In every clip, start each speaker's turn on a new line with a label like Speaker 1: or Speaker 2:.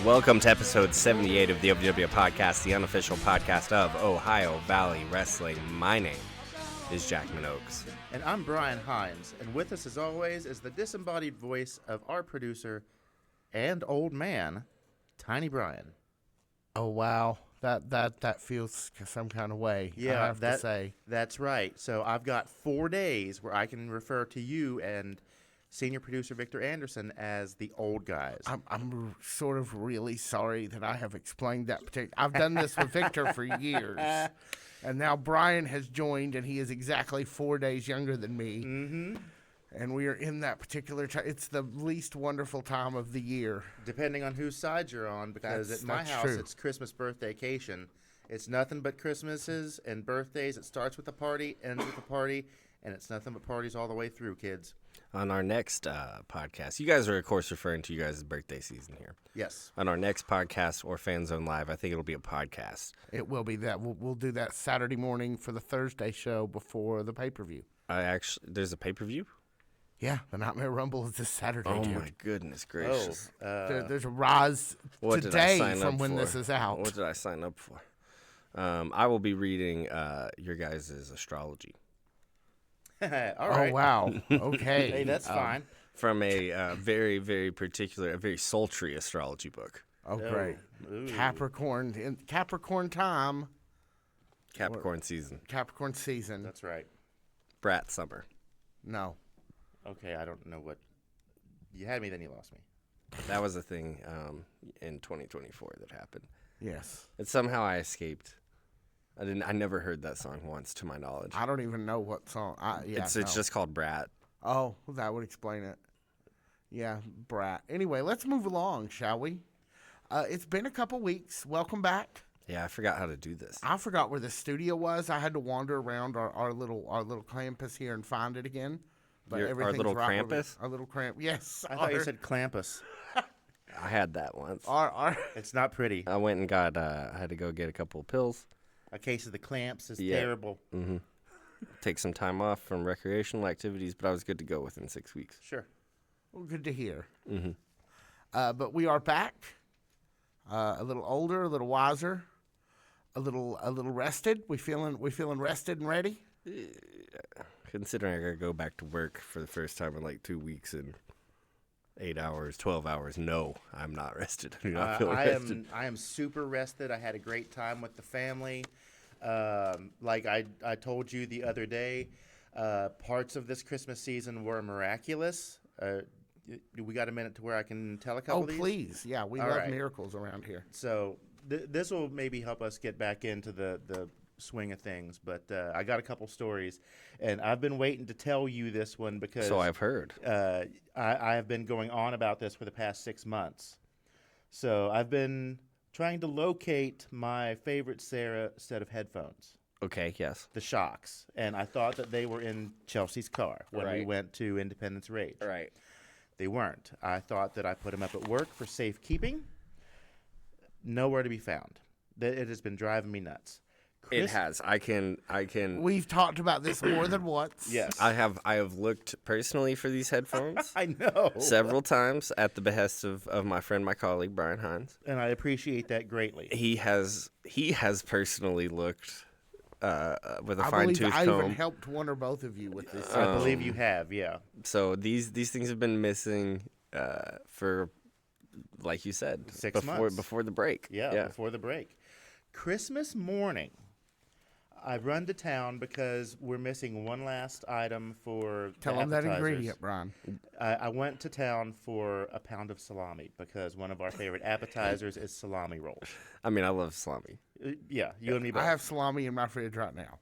Speaker 1: Welcome to episode 78 of the OVW Podcast, the unofficial podcast of Ohio Valley Wrestling. My name is Jackman Oaks.
Speaker 2: And I'm Brian Hines, and with us as always is the disembodied voice of our producer and old man, Tiny Brian.
Speaker 3: Oh, wow. That feels some kind of way,
Speaker 2: Yeah,
Speaker 3: I have to say.
Speaker 2: That's right. So I've got 4 days where I can refer to you and senior producer Victor Anderson as the old guys.
Speaker 3: I'm sort of really sorry that I have explained that particular. I've done this with Victor for years, and now Brian has joined, and he is exactly 4 days younger than me.
Speaker 2: Mm-hmm.
Speaker 3: And we are in that particular time. It's the least wonderful time of the year.
Speaker 2: Depending on whose side you're on, because at my house
Speaker 3: true.
Speaker 2: It's Christmas birthdaycation. It's nothing but Christmases and birthdays. It starts with a party, ends with a party, and it's nothing but parties all the way through, kids.
Speaker 1: On our next podcast, you guys are, of course, referring to you guys' birthday season here.
Speaker 2: Yes.
Speaker 1: On our next podcast or Fan Zone Live, I think it'll be a podcast.
Speaker 3: It will be that. We'll do that Saturday morning for the Thursday show before the pay-per-view.
Speaker 1: There's a pay-per-view?
Speaker 3: Yeah, the Nightmare Rumble is this Saturday,
Speaker 1: Oh,
Speaker 3: dude.
Speaker 1: my goodness gracious.
Speaker 3: There's a rise
Speaker 1: What did I
Speaker 3: today
Speaker 1: sign
Speaker 3: from
Speaker 1: up
Speaker 3: when
Speaker 1: for?
Speaker 3: this is out.
Speaker 1: What did I sign up for? I will be reading your guys' astrology.
Speaker 2: All right.
Speaker 3: Oh, wow. Okay.
Speaker 2: Hey, that's fine.
Speaker 1: From a very, very particular, a very sultry astrology book.
Speaker 3: Oh, great.
Speaker 2: Ooh.
Speaker 3: Capricorn time.
Speaker 1: Capricorn season.
Speaker 3: Capricorn season.
Speaker 2: That's right.
Speaker 1: Brat summer.
Speaker 3: No.
Speaker 2: Okay, I don't know what. You had me, then you lost me.
Speaker 1: That was a thing in 2024 that happened.
Speaker 3: Yes.
Speaker 1: And somehow I escaped. I never heard that song once, to my knowledge.
Speaker 3: I don't even know what song.
Speaker 1: It's just called Brat.
Speaker 3: Oh, well, that would explain it. Yeah, Brat. Anyway, let's move along, shall we? It's been a couple weeks. Welcome back.
Speaker 1: Yeah, I forgot how to do this.
Speaker 3: I forgot where the studio was. I had to wander around our little campus here and find it again. But
Speaker 1: Our
Speaker 3: everything's
Speaker 1: little
Speaker 3: right with
Speaker 1: Krampus?
Speaker 3: Our little Krampus. Yes.
Speaker 2: I thought you said Clampus.
Speaker 1: I had that once.
Speaker 3: Our
Speaker 2: It's not pretty.
Speaker 1: I went and got, I had to go get a couple of pills,
Speaker 2: A case of the clamps is
Speaker 1: Yeah.
Speaker 2: terrible.
Speaker 1: take some time off from recreational activities, but I was good to go within 6 weeks.
Speaker 2: Sure.
Speaker 3: well, good to hear. But we are back. A little older, a little wiser, a little rested. We feeling rested and ready.
Speaker 1: Considering I got to go back to work for the first time in like 2 weeks and 8 hours, 12 hours, no, I'm not rested. I do not feel rested.
Speaker 2: I am super rested. I had a great time with the family. Like I told you the other day, parts of this Christmas season were miraculous. We got a minute to where I can tell a couple
Speaker 3: Oh,
Speaker 2: of these?
Speaker 3: please. Yeah, we
Speaker 2: All
Speaker 3: love
Speaker 2: right.
Speaker 3: miracles around here.
Speaker 2: So this will maybe help us get back into the swing of things. But I got a couple stories, and I've been waiting to tell you this one because
Speaker 1: So I've heard.
Speaker 2: I have been going on about this for the past 6 months. So I've been trying to locate my favorite set of headphones,
Speaker 1: Okay, yes.
Speaker 2: the Shocks, and I thought that they were in Chelsea's car when we
Speaker 1: Right.
Speaker 2: went to Independence Rage.
Speaker 1: Right.
Speaker 2: They weren't. I thought that I put them up at work for safekeeping. Nowhere to be found. It has been driving me nuts.
Speaker 1: It has. I can.
Speaker 3: We've talked about this more than once.
Speaker 2: Yes.
Speaker 1: I have looked personally for these headphones
Speaker 2: I know.
Speaker 1: several times at the behest of my friend, my colleague Brian Hines.
Speaker 2: And I appreciate that greatly.
Speaker 1: He has personally looked with a
Speaker 3: I
Speaker 1: fine
Speaker 3: believe
Speaker 1: tooth
Speaker 3: I even
Speaker 1: comb.
Speaker 3: helped one or both of you with this.
Speaker 2: I believe you have, yeah.
Speaker 1: So these things have been missing for, like you said,
Speaker 2: 6 months.
Speaker 1: before the break.
Speaker 2: Yeah, before the break. Christmas morning, I run to town because we're missing one last item for
Speaker 3: Tell
Speaker 2: the
Speaker 3: them that
Speaker 2: appetizers.
Speaker 3: ingredient, Brian.
Speaker 2: I went to town for a pound of salami because one of our favorite appetizers is salami rolls.
Speaker 1: I mean, I love salami.
Speaker 2: Yeah, you and me both.
Speaker 3: I have salami in my fridge right now.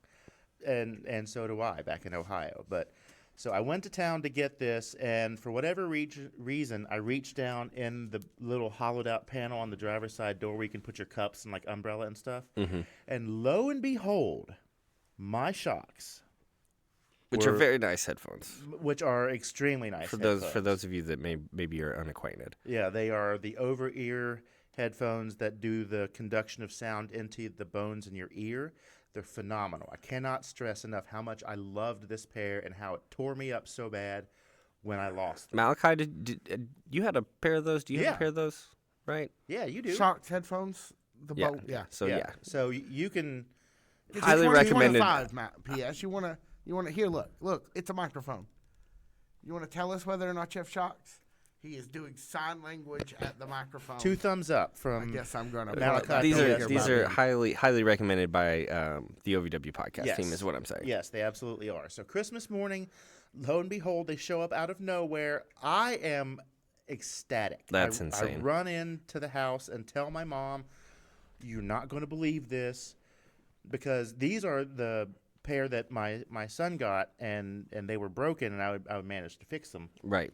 Speaker 2: and so do I back in Ohio. But so I went to town to get this, and for whatever reason, I reached down in the little hollowed out panel on the driver's side door where you can put your cups and like umbrella and stuff. And lo and behold, my Shocks,
Speaker 1: Which are very nice headphones.
Speaker 2: which are extremely nice
Speaker 1: For
Speaker 2: headphones.
Speaker 1: those of you that maybe are unacquainted.
Speaker 2: Yeah, they are the over-ear headphones that do the conduction of sound into the bones in your ear. They're phenomenal. I cannot stress enough how much I loved this pair and how it tore me up so bad when I lost them.
Speaker 1: Malachi, did you had a pair of those? Do you have
Speaker 2: Yeah.
Speaker 1: a pair of those? right?
Speaker 2: Yeah, you do.
Speaker 3: Sharks headphones. The
Speaker 1: Yeah.
Speaker 3: boat. Yeah.
Speaker 1: So yeah.
Speaker 2: So you can.
Speaker 3: It's
Speaker 1: Highly recommended.
Speaker 3: 5, P.S. You wanna here? Look. It's a microphone. You wanna tell us whether or not you have shocks? He is doing sign language at the microphone.
Speaker 2: 2 thumbs up from.
Speaker 3: I guess I'm gonna.
Speaker 2: Malachi.
Speaker 1: These are highly recommended by the OVW Podcast
Speaker 2: Yes.
Speaker 1: team, is what I'm saying.
Speaker 2: Yes, they absolutely are. So Christmas morning, lo and behold, they show up out of nowhere. I am ecstatic.
Speaker 1: That's
Speaker 2: I
Speaker 1: insane.
Speaker 2: run into the house and tell my mom, "You're not going to believe this," because these are the pair that my son got, and they were broken, and I would manage to fix them.
Speaker 1: Right.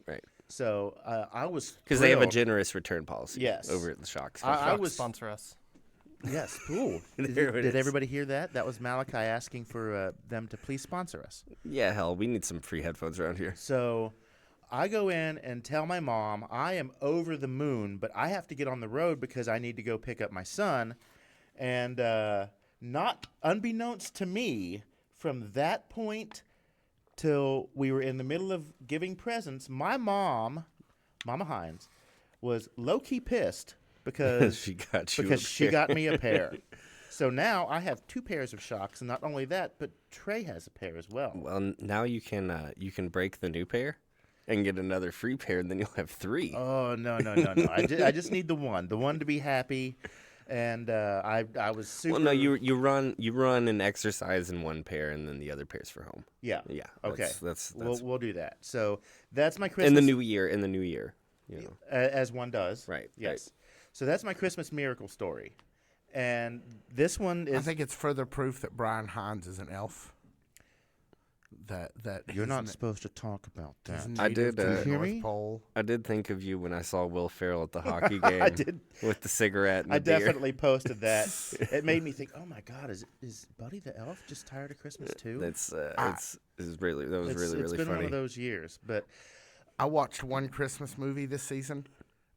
Speaker 2: So I was
Speaker 1: Because they have a
Speaker 2: thrilled.
Speaker 1: generous return policy.
Speaker 2: Yes.
Speaker 1: Over at the Shocks.
Speaker 2: I was
Speaker 4: sponsor us.
Speaker 2: Yes, cool.
Speaker 1: There it
Speaker 2: Did
Speaker 1: is.
Speaker 2: everybody hear that? That was Malachi asking for them to please sponsor us.
Speaker 1: Yeah, hell, we need some free headphones around here.
Speaker 2: So I go in and tell my mom I am over the moon, but I have to get on the road because I need to go pick up my son. And not unbeknownst to me, from that point till we were in the middle of giving presents, my mom, Mama Hines, was low-key pissed because
Speaker 1: She got you
Speaker 2: because
Speaker 1: a
Speaker 2: she
Speaker 1: pair.
Speaker 2: got me a pair. So now I have 2 pairs of shocks, and not only that, but Trey has a pair as well.
Speaker 1: Well, now you can break the new pair and get another free pair, and then you'll have 3.
Speaker 2: Oh no! I just need the one to be happy, and I was super.
Speaker 1: Well, no, you run and exercise in one pair, and then the other pair's for home.
Speaker 2: Yeah.
Speaker 1: Yeah.
Speaker 2: Okay.
Speaker 1: That's
Speaker 2: We'll do that. So that's my Christmas.
Speaker 1: in the new year. You know.
Speaker 2: As one does.
Speaker 1: Right.
Speaker 2: Yes. So that's my Christmas miracle story, and this one
Speaker 3: I
Speaker 2: is.
Speaker 3: think it's further proof that Brian Hines is an elf. That
Speaker 2: You're
Speaker 3: he's
Speaker 2: not
Speaker 3: n-
Speaker 2: supposed to talk about
Speaker 3: he's
Speaker 2: that.
Speaker 1: I
Speaker 3: native
Speaker 1: did,
Speaker 3: to the
Speaker 2: hear
Speaker 3: North
Speaker 2: me?
Speaker 3: Pole.
Speaker 1: I did think of you when I saw Will Ferrell at the hockey game
Speaker 2: I did.
Speaker 1: with the cigarette and
Speaker 2: I
Speaker 1: the beer.
Speaker 2: definitely posted that. It made me think, oh my God, is Buddy the Elf just tired of Christmas too?
Speaker 1: It's really that was
Speaker 2: It's
Speaker 1: really
Speaker 2: been
Speaker 1: funny.
Speaker 2: one of those years, but
Speaker 3: I watched one Christmas movie this season,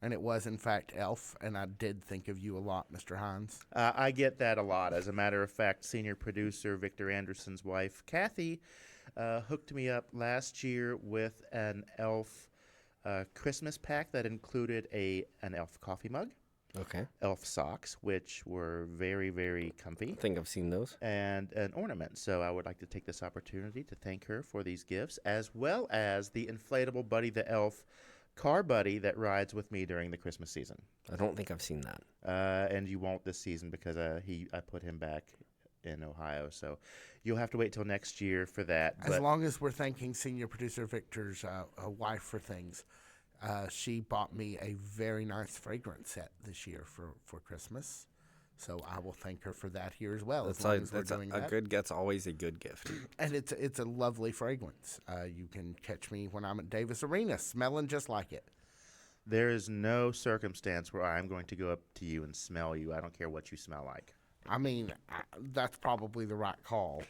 Speaker 3: and it was in fact Elf, and I did think of you a lot, Mr. Hines.
Speaker 2: I get that a lot. As a matter of fact, senior producer Victor Anderson's wife, Kathy, hooked me up last year with an Elf Christmas pack that included an Elf coffee mug,
Speaker 1: Okay.
Speaker 2: Elf socks, which were very, very comfy,
Speaker 1: I think I've seen those.
Speaker 2: and an ornament. So I would like to take this opportunity to thank her for these gifts, as well as the inflatable Buddy the Elf car buddy that rides with me during the Christmas season.
Speaker 1: I don't think I've seen that.
Speaker 2: And you won't this season because I put him back in Ohio. So you'll have to wait till next year for that.
Speaker 3: As long as we're thanking senior producer Victor's wife for things, she bought me a very nice fragrance set this year for Christmas. So I will thank her for that here as well.
Speaker 1: That's
Speaker 3: as long as we're doing
Speaker 1: a
Speaker 3: that.
Speaker 1: good. That's always a good gift.
Speaker 3: And it's a lovely fragrance. You can catch me when I'm at Davis Arena, smelling just like it.
Speaker 2: There is no circumstance where I'm going to go up to you and smell you. I don't care what you smell like.
Speaker 3: I mean, that's probably the right call,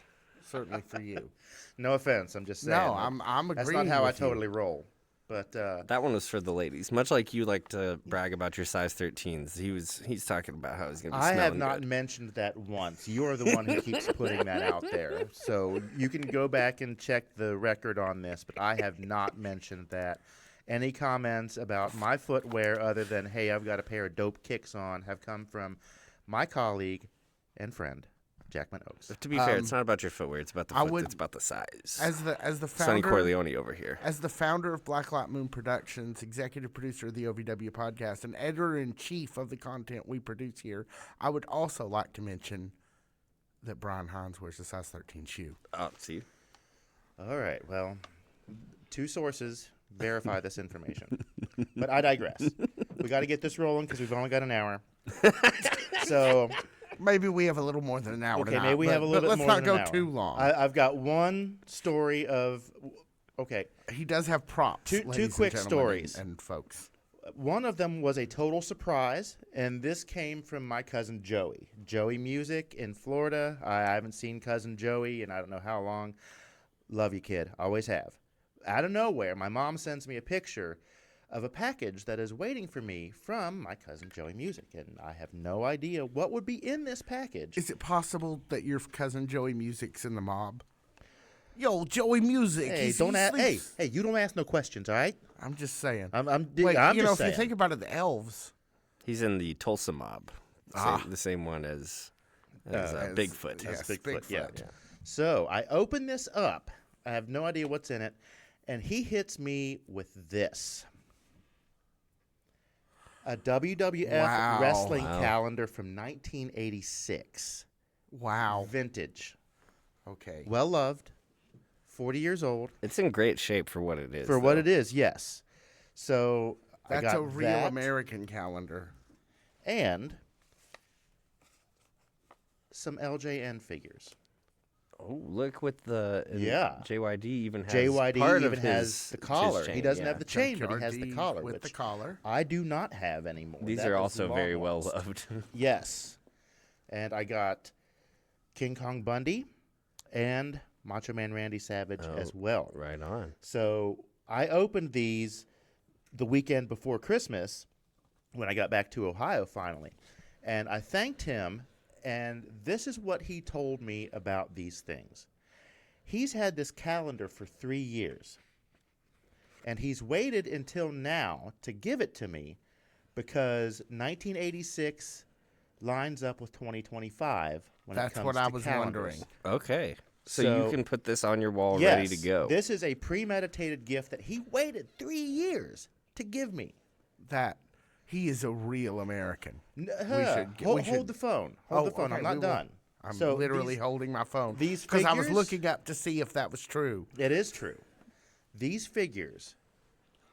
Speaker 3: certainly for you.
Speaker 2: No offense. I'm just saying.
Speaker 3: No, I'm agreeing.
Speaker 2: That's not how I
Speaker 3: with you.
Speaker 2: totally roll. But
Speaker 1: That one was for the ladies. Much like you like to brag about your size 13s. He's talking about how he's gonna be
Speaker 2: I
Speaker 1: smelling
Speaker 2: have not
Speaker 1: good.
Speaker 2: mentioned that once. You're the one who keeps putting that out there. So you can go back and check the record on this, but I have not mentioned that. Any comments about my footwear other than, hey, I've got a pair of dope kicks on, have come from my colleague and friend, Jackman Oaks.
Speaker 1: To be fair, it's not about your footwear. It's about the
Speaker 3: I
Speaker 1: foot.
Speaker 3: would-
Speaker 1: It's about the size.
Speaker 3: As the
Speaker 1: Sonny
Speaker 3: founder,
Speaker 1: Corleone over here.
Speaker 3: as the founder of Black Light Moon Productions, executive producer of the OVW Podcast, and editor-in-chief of the content we produce here, I would also like to mention that Brian Hines wears a size 13 shoe.
Speaker 1: Oh, see.
Speaker 2: All right, well, 2 sources verify this information. But I digress. We got to get this rolling because we've only got an hour. So,
Speaker 3: Maybe we have a little more than an hour
Speaker 2: okay,
Speaker 3: tonight,
Speaker 2: maybe we have a little bit
Speaker 3: let's
Speaker 2: more
Speaker 3: not
Speaker 2: than
Speaker 3: go
Speaker 2: an hour.
Speaker 3: too long.
Speaker 2: I've got one story of, okay,
Speaker 3: He does have props.
Speaker 2: Two
Speaker 3: ladies and
Speaker 2: quick
Speaker 3: gentlemen
Speaker 2: stories.
Speaker 3: and folks.
Speaker 2: one of them was a total surprise, and this came from my cousin Joey. Joey Music in Florida. I haven't seen cousin Joey in I don't know how long. Love you, kid. Always have. Out of nowhere, my mom sends me a picture of a package that is waiting for me from my cousin Joey Music, and I have no idea what would be in this package.
Speaker 3: Is it possible that your cousin Joey Music's in the mob? Yo, Joey Music.
Speaker 2: Hey,
Speaker 3: he
Speaker 2: don't ask. Hey,
Speaker 3: sleeps.
Speaker 2: you don't ask no questions, all right?
Speaker 3: I'm just saying.
Speaker 2: I'm
Speaker 3: Wait,
Speaker 2: just
Speaker 3: if
Speaker 2: saying.
Speaker 3: you think about it, the elves,
Speaker 1: He's in the Tulsa Mob. The same one as Bigfoot.
Speaker 2: As Bigfoot, yeah. So I open this up. I have no idea what's in it. And he hits me with this. A WWF wrestling calendar from 1986.
Speaker 3: Wow.
Speaker 2: Vintage.
Speaker 3: Okay.
Speaker 2: Well loved. 40 years old.
Speaker 1: It's in great shape for what it is.
Speaker 2: For what it is, yes. So
Speaker 3: that's
Speaker 2: I got
Speaker 3: a real American calendar.
Speaker 2: And some LJN figures.
Speaker 1: Oh, look with the JYD even has
Speaker 2: the collar. He doesn't have the chain, but he has the collar.
Speaker 3: With the collar.
Speaker 2: I do not have anymore.
Speaker 1: These are also very well loved.
Speaker 2: Yes. And I got King Kong Bundy and Macho Man Randy Savage as well.
Speaker 1: Right on.
Speaker 2: So I opened these the weekend before Christmas when I got back to Ohio finally. And I thanked him. And this is what he told me about these things. He's had this calendar for 3 years. And he's waited until now to give it to me because 1986 lines up with 2025 when it comes to calendars.
Speaker 3: That's what I was wondering.
Speaker 1: Okay. So you can put this on your wall ready to go.
Speaker 2: This is a premeditated gift that he waited 3 years to give me.
Speaker 3: He is a real American.
Speaker 2: Hold the phone. Hold the phone. Okay, I'm not done.
Speaker 3: I'm literally holding my phone.
Speaker 2: Because
Speaker 3: I was looking up to see if that was true.
Speaker 2: It is true. These figures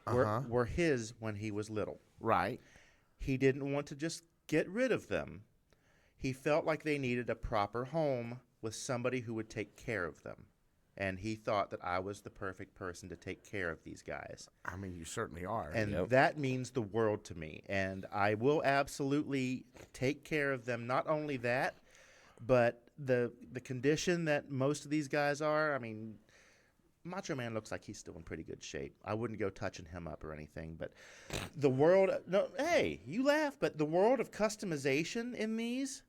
Speaker 2: were his when he was little.
Speaker 3: Right.
Speaker 2: He didn't want to just get rid of them. He felt like they needed a proper home with somebody who would take care of them. And he thought that I was the perfect person to take care of these guys.
Speaker 3: I mean, you certainly are.
Speaker 2: And that means the world to me. And I will absolutely take care of them. Not only that, but the condition that most of these guys are, I mean, Macho Man looks like he's still in pretty good shape. I wouldn't go touching him up or anything. But the world, hey, you laugh, but the world of customization in these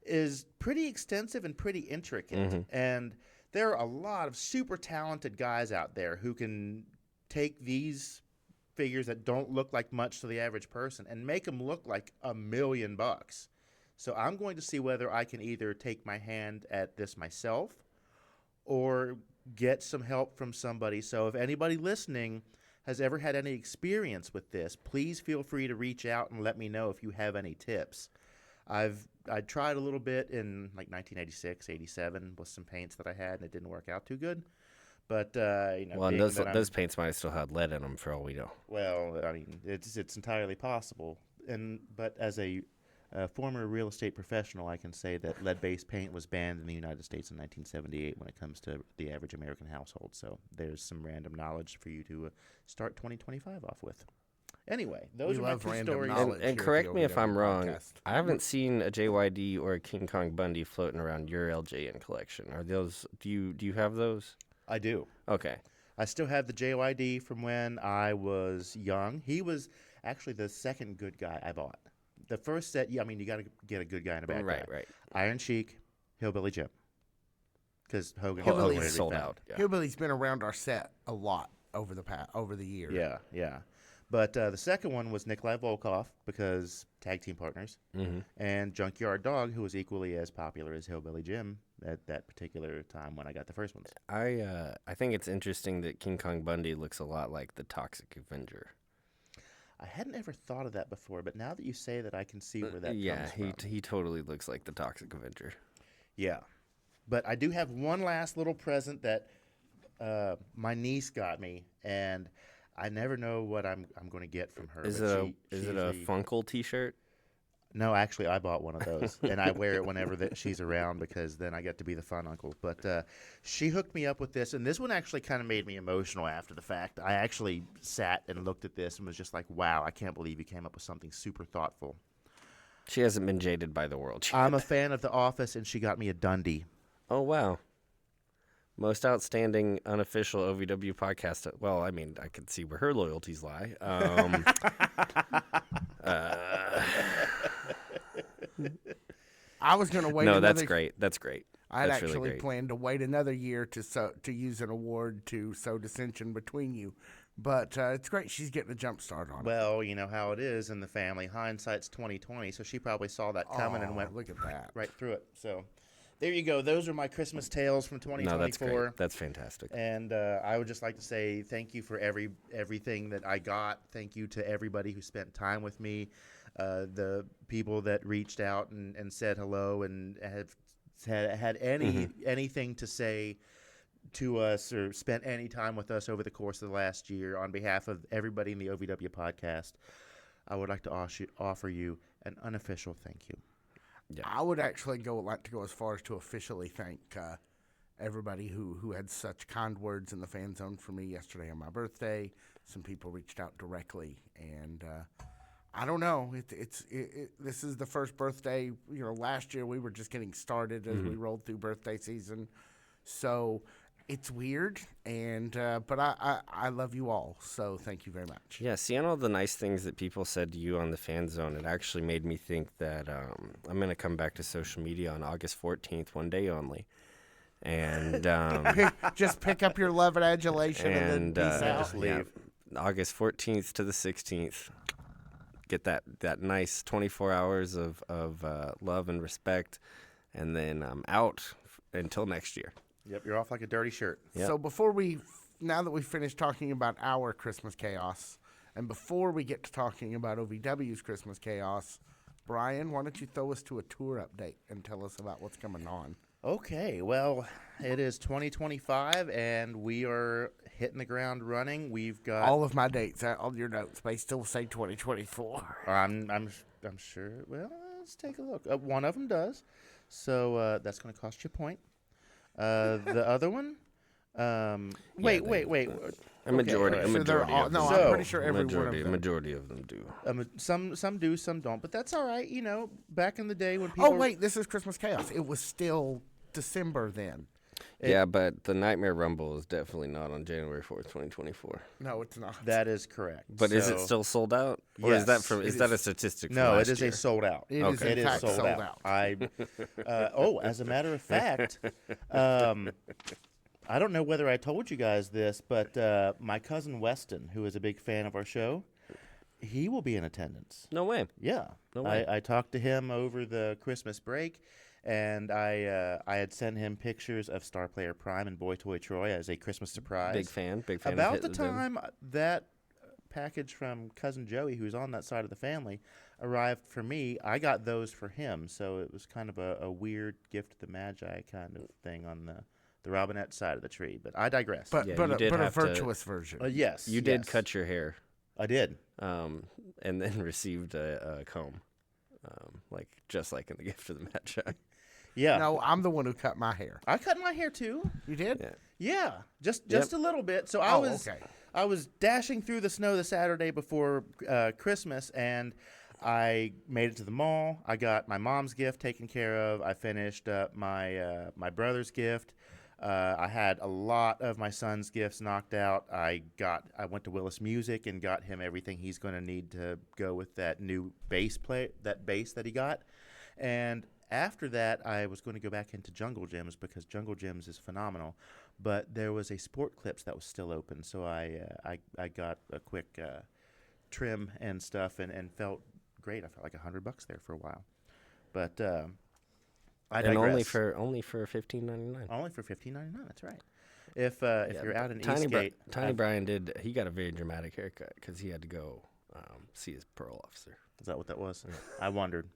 Speaker 2: is pretty extensive and pretty intricate. Mm-hmm. And there are a lot of super talented guys out there who can take these figures that don't look like much to the average person and make them look like $1 million. So I'm going to see whether I can either take my hand at this myself or get some help from somebody. So if anybody listening has ever had any experience with this, please feel free to reach out and let me know if you have any tips. I tried a little bit in like 1986, 87 with some paints that I had, and it didn't work out too good. But
Speaker 1: those paints might have still had lead in them for all we know.
Speaker 2: Well, I mean, it's entirely possible. But as a former real estate professional, I can say that lead-based paint was banned in the United States in 1978 when it comes to the average American household. So there's some random knowledge for you to start 2025 off with. Anyway, those are my two stories.
Speaker 1: And correct me if I'm wrong. I haven't seen a JYD or a King Kong Bundy floating around your LJN collection. Are those? Do you have those?
Speaker 2: I do.
Speaker 1: Okay.
Speaker 2: I still have the JYD from when I was young. He was actually the second good guy I bought. The first set, you got to get a good guy and a bad guy.
Speaker 1: Right.
Speaker 2: Iron Sheik, Hillbilly Jim. Because Hogan
Speaker 1: sold out. Yeah.
Speaker 3: Hillbilly's been around our set a lot over the years.
Speaker 2: Yeah. But the second one was Nikolai Volkov because tag team partners, and Junkyard Dog, who was equally as popular as Hillbilly Jim at that particular time when I got the first ones.
Speaker 1: I think it's interesting that King Kong Bundy looks a lot like the Toxic Avenger.
Speaker 2: I hadn't ever thought of that before, but now that you say that, I can see where that comes from.
Speaker 1: Yeah, he totally looks like the Toxic Avenger.
Speaker 2: Yeah. But I do have one last little present that my niece got me, and I never know what I'm going to get from her.
Speaker 1: Is it a Funkle T-shirt?
Speaker 2: No, actually, I bought one of those, and I wear it whenever she's around because then I get to be the fun uncle. But she hooked me up with this, and this one actually kind of made me emotional after the fact. I actually sat and looked at this and was just like, wow, I can't believe you came up with something super thoughtful.
Speaker 1: She hasn't been jaded by the world yet.
Speaker 2: I'm a fan of The Office, and she got me a Dundee.
Speaker 1: Oh, wow. Most outstanding unofficial OVW podcast. Well, I mean, I can see where her loyalties lie.
Speaker 3: I was going to wait.
Speaker 1: No, that's great.
Speaker 3: I'd
Speaker 1: that's
Speaker 3: actually
Speaker 1: really great.
Speaker 3: planned to wait another year to use an award to sow dissension between you, But it's great she's getting a jump start on it.
Speaker 2: Well, you know how it is in the family. Hindsight's 20/20, so she probably saw that coming and went
Speaker 3: look at that.
Speaker 2: right through it. So there you go. Those are my Christmas tales from 2024.
Speaker 1: No, that's great. That's fantastic.
Speaker 2: And I would just like to say thank you for everything that I got. Thank you to everybody who spent time with me, the people that reached out and said hello and have had anything to say to us or spent any time with us over the course of the last year. On behalf of everybody in the OVW podcast, I would like to offer you an unofficial thank you.
Speaker 3: Yeah. I would actually like to go as far as to officially thank everybody who had such kind words in the fan zone for me yesterday on my birthday. Some people reached out directly, and I don't know. This is the first birthday. Last year we were just getting started as we rolled through birthday season, so it's weird. And but I love you all, so thank you very much.
Speaker 1: Yeah, seeing all the nice things that people said to you on the fan zone, it actually made me think that I'm going to come back to social media on August 14th, one day only. And
Speaker 3: just pick up your love and adulation and then peace out.
Speaker 2: Just leave.
Speaker 1: Yeah, August 14th to the 16th. Get that nice 24 hours of love and respect, and then I'm out until next year.
Speaker 2: Yep, you're off like a dirty shirt.
Speaker 1: Yep.
Speaker 3: So now that we've finished talking about our Christmas chaos, and before we get to talking about OVW's Christmas chaos, Brian, why don't you throw us to a tour update and tell us about what's coming on?
Speaker 2: Okay, well, it is 2025, and we are hitting the ground running. We've got
Speaker 3: all of my dates on your notes. They still say 2024.
Speaker 2: I'm sure. Well, let's take a look. One of them does, so that's going to cost you a point. The other one. Wait.
Speaker 1: A majority.
Speaker 2: Okay,
Speaker 1: a majority.
Speaker 3: I'm pretty sure every one of them.
Speaker 1: Majority of them do.
Speaker 2: Some do, some don't. But that's all right. Back in the day when people.
Speaker 3: Oh wait, this is Christmas chaos. It was still December then.
Speaker 1: Yeah, but the Nightmare Rumble is definitely not on January 4th, 2024.
Speaker 3: No, it's not.
Speaker 2: That is correct.
Speaker 1: But is it still sold out? Or
Speaker 2: Yes,
Speaker 1: is that a statistic from
Speaker 2: No,
Speaker 1: last
Speaker 2: it is
Speaker 1: year?
Speaker 2: a sold out.
Speaker 3: It is in fact sold out.
Speaker 2: As a matter of fact, I don't know whether I told you guys this, but my cousin Weston, who is a big fan of our show, he will be in attendance.
Speaker 1: No way.
Speaker 2: Yeah.
Speaker 1: No way.
Speaker 2: I talked to him over the Christmas break, and I had sent him pictures of Star Player Prime and Boy Toy Troy as a Christmas surprise.
Speaker 1: Big fan.
Speaker 2: About the time that package from Cousin Joey, who's on that side of the family, arrived for me, I got those for him. So it was kind of a weird gift of the Magi kind of thing on the Robinette side of the tree. But I digress.
Speaker 3: But a virtuous version.
Speaker 2: Yes.
Speaker 1: You did cut your hair.
Speaker 2: I did.
Speaker 1: And then received a comb, just like in the gift of the Magi.
Speaker 2: Yeah.
Speaker 3: No, I'm the one who cut my hair.
Speaker 2: I cut my hair too.
Speaker 3: You did?
Speaker 2: Yeah. Just a little bit. So I was dashing through the snow the Saturday before Christmas, and I made it to the mall. I got my mom's gift taken care of. I finished up my brother's gift. I had a lot of my son's gifts knocked out. I went to Willis Music and got him everything he's going to need to go with that new bass that he got. And after that, I was going to go back into Jungle Gyms because Jungle Gyms is phenomenal. But there was a Sport Clips that was still open, so I got a quick trim and stuff and felt great. I felt like $100 there for a while. But I digress.
Speaker 1: Only for $15.99.
Speaker 2: Only for $15.99. That's right. If you're out in Eastgate,
Speaker 1: Tiny Brian he got a very dramatic haircut because he had to go see his parole officer.
Speaker 2: Is that what that was? Yeah. I wondered.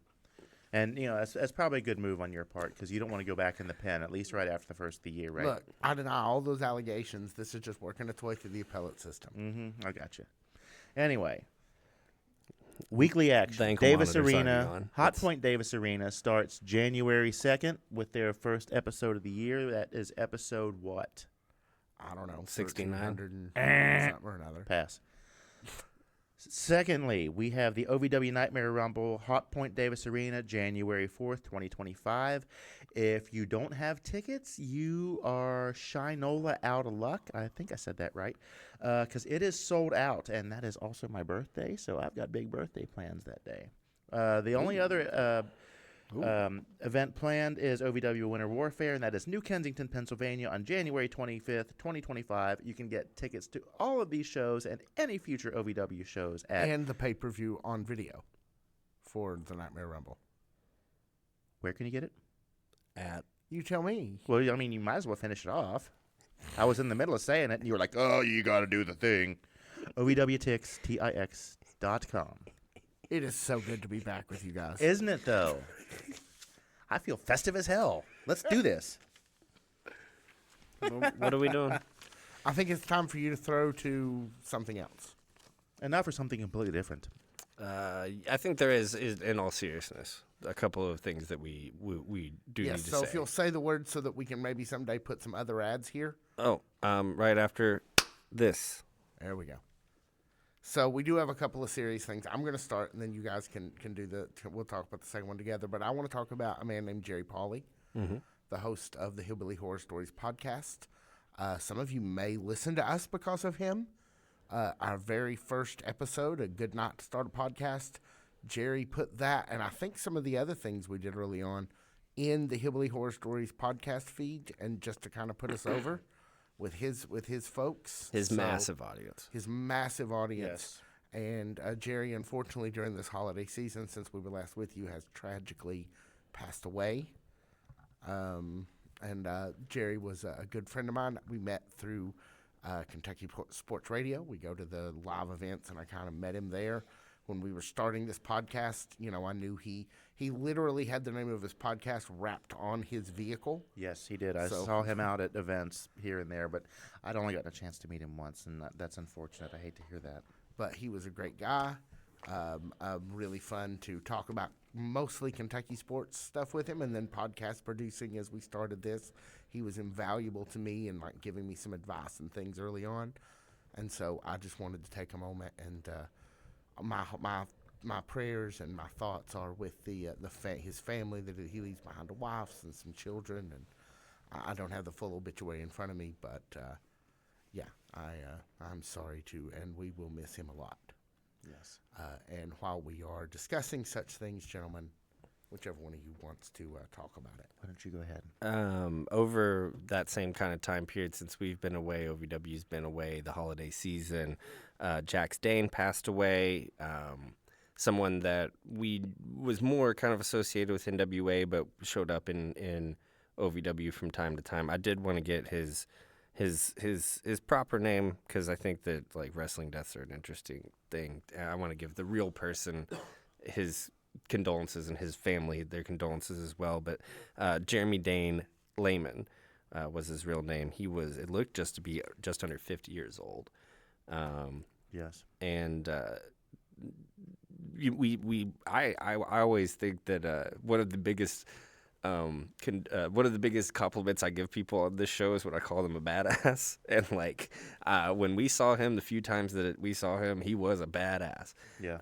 Speaker 2: And that's probably a good move on your part because you don't want to go back in the pen at least right after the first of the year, right?
Speaker 3: Look, I deny all those allegations. This is just working its way through the appellate system.
Speaker 2: Mm-hmm. I got you. Anyway. Weekly action. Davis Arena, Hot Point Davis Arena starts January 2nd with their first episode of the year. That is episode what?
Speaker 3: I don't know.
Speaker 1: 69.
Speaker 3: Something or another.
Speaker 2: Pass. Secondly, we have the OVW Nightmare Rumble, Hot Point Davis Arena, January 4th, 2025. If you don't have tickets, you are Shinola out of luck. I think I said that right. Because it is sold out, and that is also my birthday, so I've got big birthday plans that day. The only other Event planned is OVW Winter Warfare, and that is New Kensington, Pennsylvania on January 25th, 2025. You can get tickets to all of these shows and any future OVW shows
Speaker 3: and the pay-per-view on video for the Nightmare Rumble.
Speaker 2: Where can you get it?
Speaker 3: You tell me.
Speaker 2: Well, I mean, you might as well finish it off. I was in the middle of saying it, and you were like, oh, you got to do the thing. OVWTix.com.
Speaker 3: It is so good to be back with you guys.
Speaker 2: Isn't it, though? I feel festive as hell. Let's do this.
Speaker 1: What are we doing?
Speaker 3: I think it's time for you to throw to something else.
Speaker 2: And not for something completely different.
Speaker 1: I think there is, in all seriousness, a couple of things that we do need to say.
Speaker 3: So if you'll say the word so that we can maybe someday put some other ads here.
Speaker 1: Oh, right after this.
Speaker 3: There we go. So we do have a couple of serious things. I'm going to start, and then you guys can do we'll talk about the second one together. But I want to talk about a man named Jerry Pauly, the host of the Hillbilly Horror Stories podcast. Some of you may listen to us because of him. Our very first episode, A Good Night to Start a Podcast, Jerry put that, and I think some of the other things we did early on, in the Hillbilly Horror Stories podcast feed, and just to kind of put us over with his folks.
Speaker 1: His massive audience.
Speaker 3: His massive audience.
Speaker 2: Yes.
Speaker 3: And Jerry, unfortunately, during this holiday season, since we were last with you, has tragically passed away. Jerry was a good friend of mine. We met through Kentucky Sports Radio. We go to the live events, and I kind of met him there. When we were starting this podcast, I knew he literally had the name of his podcast wrapped on his vehicle.
Speaker 2: Yes, he did. I saw him out at events here and there, but I'd only gotten a chance to meet him once, and that's unfortunate. I hate to hear that.
Speaker 3: But he was a great guy. Really fun to talk about mostly Kentucky sports stuff with him, and then podcast producing as we started this. He was invaluable to me and giving me some advice and things early on. And so I just wanted to take a moment and my prayers and my thoughts are with his family that he leaves behind, a wife and some children. And I don't have the full obituary in front of me, but I'm sorry too, and we will miss him a lot.
Speaker 2: Yes.
Speaker 3: And while we are discussing such things, gentlemen, whichever one of you wants to talk about it.
Speaker 2: Why don't you go ahead?
Speaker 1: Over that same kind of time period since we've been away, OVW's been away, the holiday season, Jax Dane passed away, someone that we was more kind of associated with NWA but showed up in OVW from time to time. I did want to get his proper name because I think that wrestling deaths are an interesting thing. I want to give the real person his condolences and his family their condolences as well. But Jeremy Dane Lehman was his real name. It looked just to be just under 50 years old.
Speaker 2: Yes.
Speaker 1: And I always think that one of the biggest compliments I give people on this show is when I call them a badass. And when we saw him, the few times that we saw him, he was a badass.
Speaker 2: Yeah.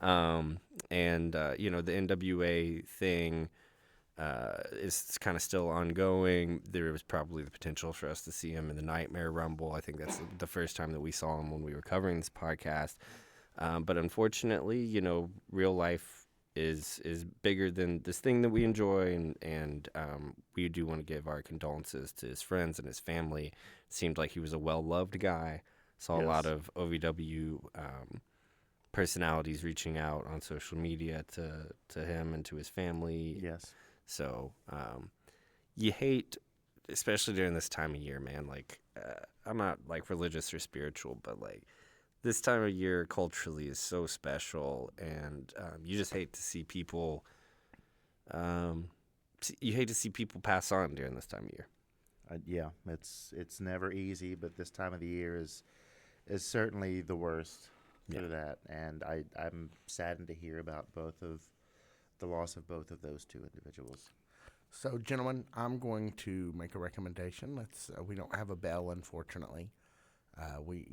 Speaker 1: The NWA thing is kind of still ongoing. There was probably the potential for us to see him in the Nightmare Rumble. I think that's the first time that we saw him when we were covering this podcast. But unfortunately, real life is bigger than this thing that we enjoy, and we do want to give our condolences to his friends and his family. It seemed like he was a well-loved guy. Saw a lot of OVW personalities reaching out on social media to him and to his family.
Speaker 2: Yes.
Speaker 1: So you hate, especially during this time of year, man. I'm not religious or spiritual, but this time of year culturally is so special, and you just hate to see people. You hate to see people pass on during this time of year.
Speaker 2: Yeah, it's never easy, but this time of the year is certainly the worst for that. And I'm saddened to hear about the loss of both of those two individuals.
Speaker 3: So, gentlemen, I'm going to make a recommendation. We don't have a bell, unfortunately. We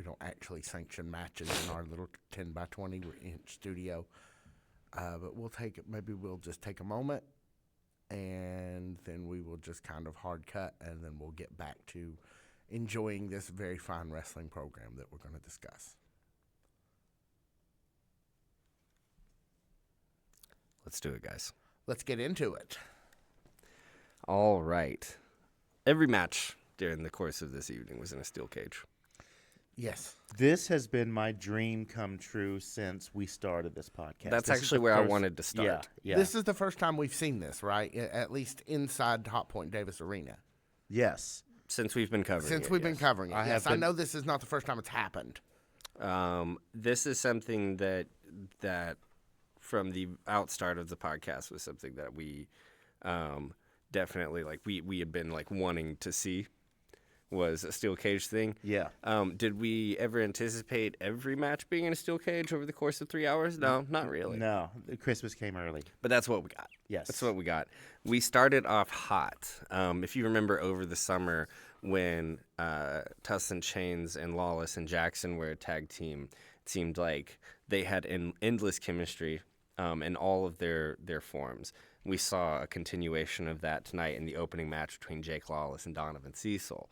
Speaker 3: don't actually sanction matches in our little 10 by 20 inch studio. But maybe we'll just take a moment, and then we will just kind of hard cut, and then we'll get back to enjoying this very fine wrestling program that we're going to discuss.
Speaker 1: Let's do it, guys.
Speaker 3: let's get into it.
Speaker 1: All right. Every match during the course of this evening was in a steel cage.
Speaker 3: Yes.
Speaker 2: This has been my dream come true since we started this podcast.
Speaker 1: That's
Speaker 2: This is
Speaker 1: actually
Speaker 2: the
Speaker 1: where I
Speaker 2: first-
Speaker 1: wanted to start.
Speaker 2: Yeah.
Speaker 3: This is the first time we've seen this, right? At least inside Hot Point Davis Arena.
Speaker 2: Yes.
Speaker 1: Since we've been covering
Speaker 3: Since
Speaker 1: it,
Speaker 3: we've been
Speaker 1: yes.
Speaker 3: covering it.
Speaker 2: I
Speaker 3: Yes,
Speaker 2: have
Speaker 3: I
Speaker 2: been-
Speaker 3: know this is not the first time it's happened.
Speaker 1: This is something that from the outstart of the podcast was something that we definitely we had been wanting to see was a steel cage thing.
Speaker 2: Yeah.
Speaker 1: Did we ever anticipate every match being in a steel cage over the course of 3 hours? No, not really.
Speaker 2: No, Christmas came early.
Speaker 1: But that's what we got.
Speaker 2: Yes.
Speaker 1: That's what we got. We started off hot. If you remember over the summer when Tussin Chains and Lawless and Jackson were a tag team, it seemed like they had endless chemistry in all of their forms. We saw a continuation of that tonight in the opening match between Jake Lawless and Donovan Cecil.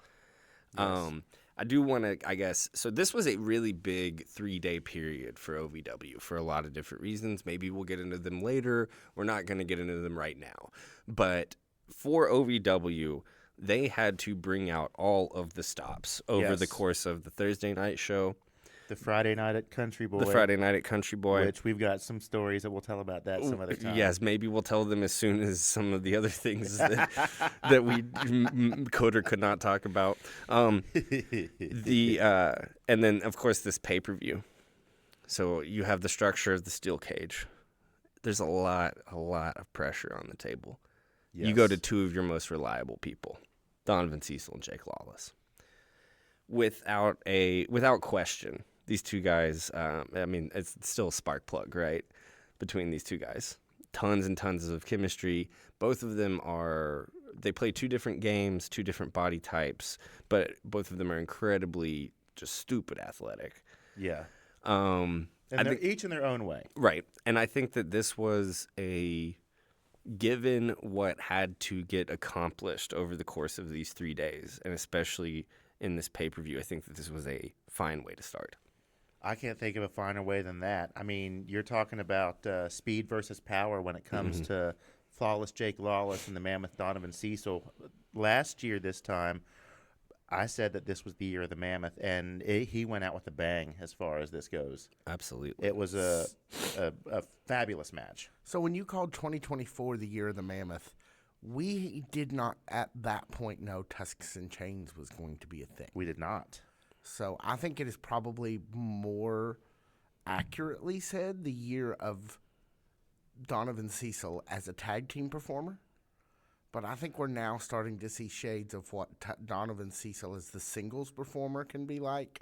Speaker 2: Yes.
Speaker 1: I do want to, so this was a really big 3-day period for OVW for a lot of different reasons. Maybe we'll get into them later. We're not going to get into them right now. But for OVW, they had to bring out all of the stops over the
Speaker 2: Yes.
Speaker 1: course of the Thursday night show,
Speaker 2: The Friday night at Country Boy.
Speaker 1: the Friday night at Country Boy.
Speaker 2: Which we've got some stories that we'll tell about that some other time.
Speaker 1: Yes, maybe we'll tell them as soon as some of the other things that we could or could not talk about. And then of course this pay-per-view. So you have the structure of the steel cage. There's a lot of pressure on the table. You go to two of your most reliable people, Donovan Cecil and Jake Lawless. Without question, these two guys, it's still a spark plug, right, between these two guys. Tons and tons of chemistry. Both of them they play two different games, two different body types, but both of them are incredibly just stupid athletic.
Speaker 2: Yeah.
Speaker 1: And
Speaker 2: And they're each in their own way.
Speaker 1: Right. And I think that this was given what had to get accomplished over the course of these 3 days, and especially in this pay-per-view, I think that this was a fine way to start.
Speaker 2: I can't think of a finer way than that. I mean, you're talking about speed versus power when it comes to Flawless Jake Lawless and the Mammoth Donovan Cecil. Last year, this time, I said that this was the year of the Mammoth, and he went out with a bang as far as this goes.
Speaker 1: Absolutely.
Speaker 2: It was a fabulous match.
Speaker 3: So when you called 2024 the year of the Mammoth, we did not at that point know Tusks and Chains was going to be a thing.
Speaker 2: We did not.
Speaker 3: So I think it is probably more accurately said the year of Donovan Cecil as a tag team performer. But I think we're now starting to see shades of what Donovan Cecil as the singles performer can be like.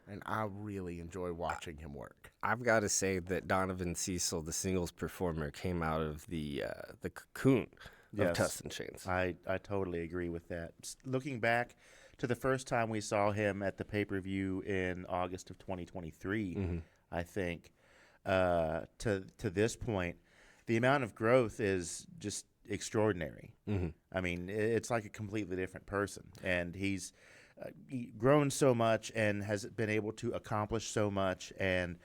Speaker 3: And I really enjoy watching him work.
Speaker 1: I've got to say that Donovan Cecil, the singles performer, came out of the cocoon of Tussin Chains.
Speaker 2: I totally agree with that. Looking back to the first time we saw him at the pay-per-view in August of 2023, I think, to this point, the amount of growth is just extraordinary. I mean, it's like a completely different person, and he's grown so much and has been able to accomplish so much, and